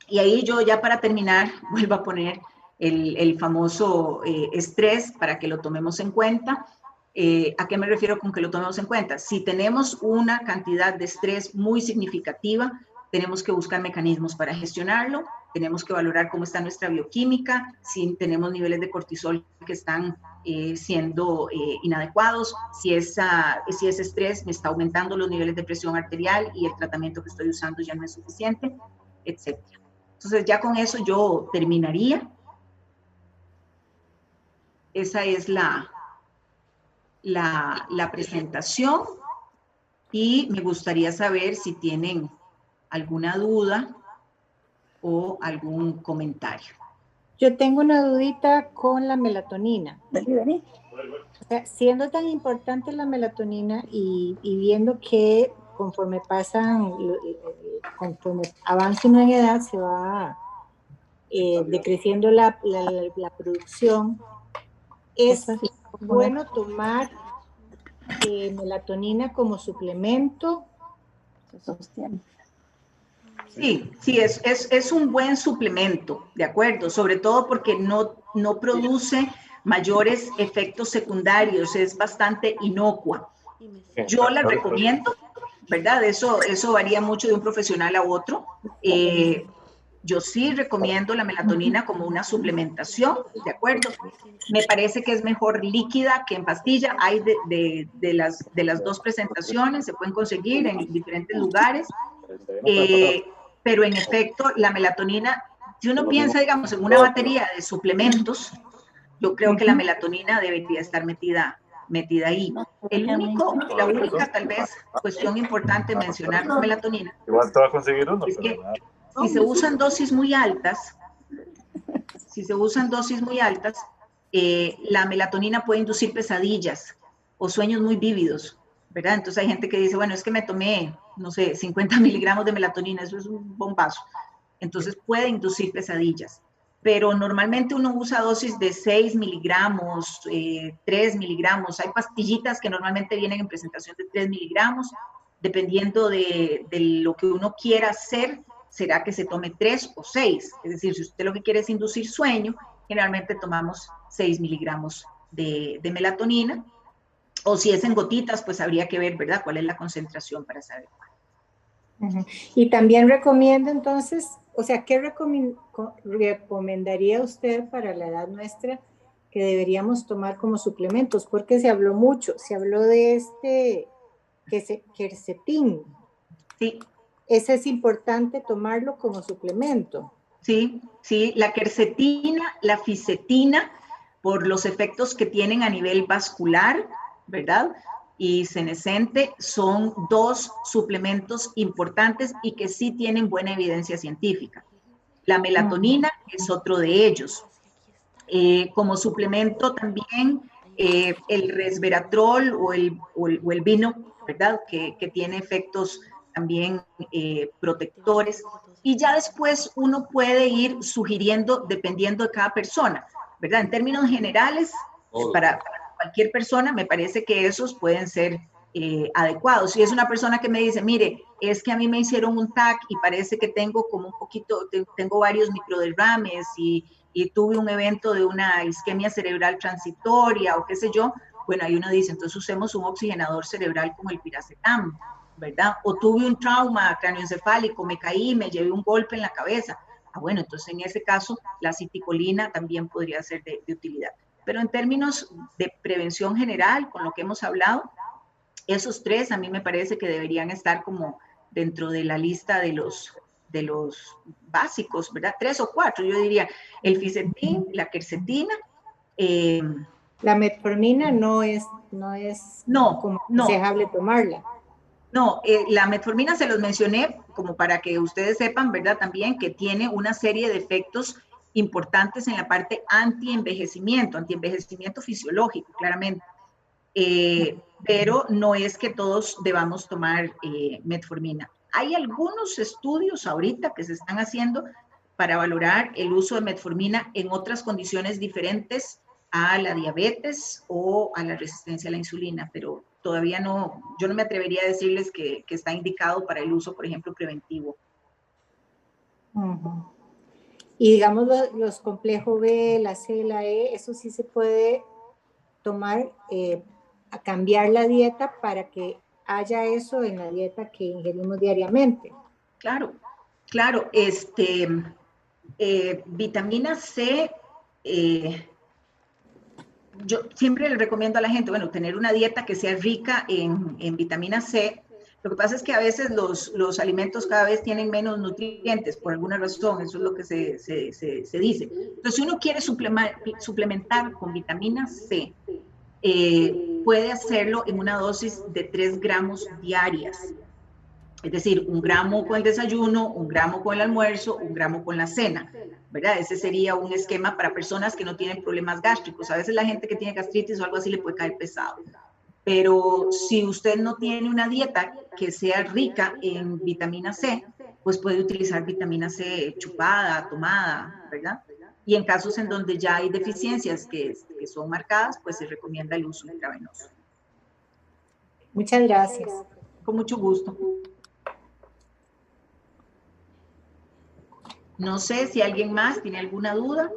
Y ahí yo ya para terminar vuelvo a poner el famoso estrés para que lo tomemos en cuenta. ¿A qué me refiero con que lo tomemos en cuenta? Si tenemos una cantidad de estrés muy significativa, tenemos que buscar mecanismos para gestionarlo, tenemos que valorar cómo está nuestra bioquímica, si tenemos niveles de cortisol que están siendo inadecuados, si ese estrés me está aumentando los niveles de presión arterial y el tratamiento que estoy usando ya no es suficiente, etc. Entonces ya con eso yo terminaría. Esa es la presentación y me gustaría saber si tienen alguna duda o algún comentario. Yo tengo una dudita con la melatonina. Vení. O sea, siendo tan importante la melatonina y viendo que conforme avanza uno en edad, se va decreciendo la producción, ¿es bueno tomar melatonina como suplemento? Se sostiene. Sí, es un buen suplemento, ¿de acuerdo? Sobre todo porque no produce mayores efectos secundarios, es bastante inocua. Yo la recomiendo, ¿verdad? Eso varía mucho de un profesional a otro. Yo sí recomiendo la melatonina como una suplementación, ¿de acuerdo? Me parece que es mejor líquida que en pastilla. Hay de las dos presentaciones, se pueden conseguir en diferentes lugares. Pero en efecto, la melatonina, si uno piensa, digamos, en una batería de suplementos, yo creo que la melatonina debería estar metida ahí. La única tal vez cuestión importante mencionar con melatonina es que si se usan dosis muy altas, la melatonina puede inducir pesadillas o sueños muy vívidos, ¿verdad? Entonces hay gente que dice, bueno, es que me tomé, no sé, 50 miligramos de melatonina, eso es un bombazo. Entonces puede inducir pesadillas. Pero normalmente uno usa dosis de 6 miligramos, 3 miligramos. Hay pastillitas que normalmente vienen en presentación de 3 miligramos. Dependiendo de lo que uno quiera hacer, será que se tome 3 o 6. Es decir, si usted lo que quiere es inducir sueño, generalmente tomamos 6 miligramos de melatonina. O si es en gotitas, pues habría que ver, ¿verdad?, cuál es la concentración para saber cuál. Y también recomiendo entonces, o sea, ¿qué recomendaría usted para la edad nuestra que deberíamos tomar como suplementos? Porque se habló de quercetín. Sí. Ese es importante tomarlo como suplemento. Sí, la quercetina, la fisetina, por los efectos que tienen a nivel vascular, ¿verdad?, y senescente, son dos suplementos importantes y que sí tienen buena evidencia científica. La melatonina es otro de ellos. Como suplemento también el resveratrol o el vino, ¿verdad?, que tiene efectos también protectores. Y ya después uno puede ir sugiriendo dependiendo de cada persona, ¿verdad? En términos generales, para cualquier persona, me parece que esos pueden ser adecuados. Si es una persona que me dice, mire, es que a mí me hicieron un TAC y parece que tengo como un poquito, tengo varios microderrames y tuve un evento de una isquemia cerebral transitoria o qué sé yo, bueno, ahí uno dice, entonces usemos un oxigenador cerebral como el piracetam, ¿verdad? O tuve un trauma craneoencefálico, me caí, me llevé un golpe en la cabeza. Bueno, entonces en ese caso la aciticolina también podría ser de utilidad. Pero en términos de prevención general, con lo que hemos hablado, esos tres a mí me parece que deberían estar como dentro de la lista de los básicos, ¿verdad? 3 o 4, yo diría, el fisetín, la quercetina. La metformina no es aconsejable tomarla. No, la metformina se los mencioné como para que ustedes sepan, ¿verdad? También que tiene una serie de efectos importantes en la parte antienvejecimiento fisiológico, claramente. Pero no es que todos debamos tomar metformina. Hay algunos estudios ahorita que se están haciendo para valorar el uso de metformina en otras condiciones diferentes a la diabetes o a la resistencia a la insulina, pero todavía no, yo no me atrevería a decirles que está indicado para el uso, por ejemplo, preventivo. Y digamos los complejos B, la C, la E, eso sí se puede tomar, a cambiar la dieta para que haya eso en la dieta que ingerimos diariamente. Claro, claro. Vitamina C, yo siempre le recomiendo a la gente, bueno, tener una dieta que sea rica en vitamina C. Lo que pasa es que a veces los alimentos cada vez tienen menos nutrientes, por alguna razón, eso es lo que se dice. Entonces, si uno quiere suplementar con vitamina C, puede hacerlo en una dosis de 3 gramos diarias. Es decir, 1 gramo con el desayuno, 1 gramo con el almuerzo, 1 gramo con la cena, ¿verdad? Ese sería un esquema para personas que no tienen problemas gástricos. A veces la gente que tiene gastritis o algo así le puede caer pesado. Pero si usted no tiene una dieta que sea rica en vitamina C, pues puede utilizar vitamina C chupada, tomada, ¿verdad? Y en casos en donde ya hay deficiencias que son marcadas, pues se recomienda el uso intravenoso. Muchas gracias. Con mucho gusto. No sé si alguien más tiene alguna duda.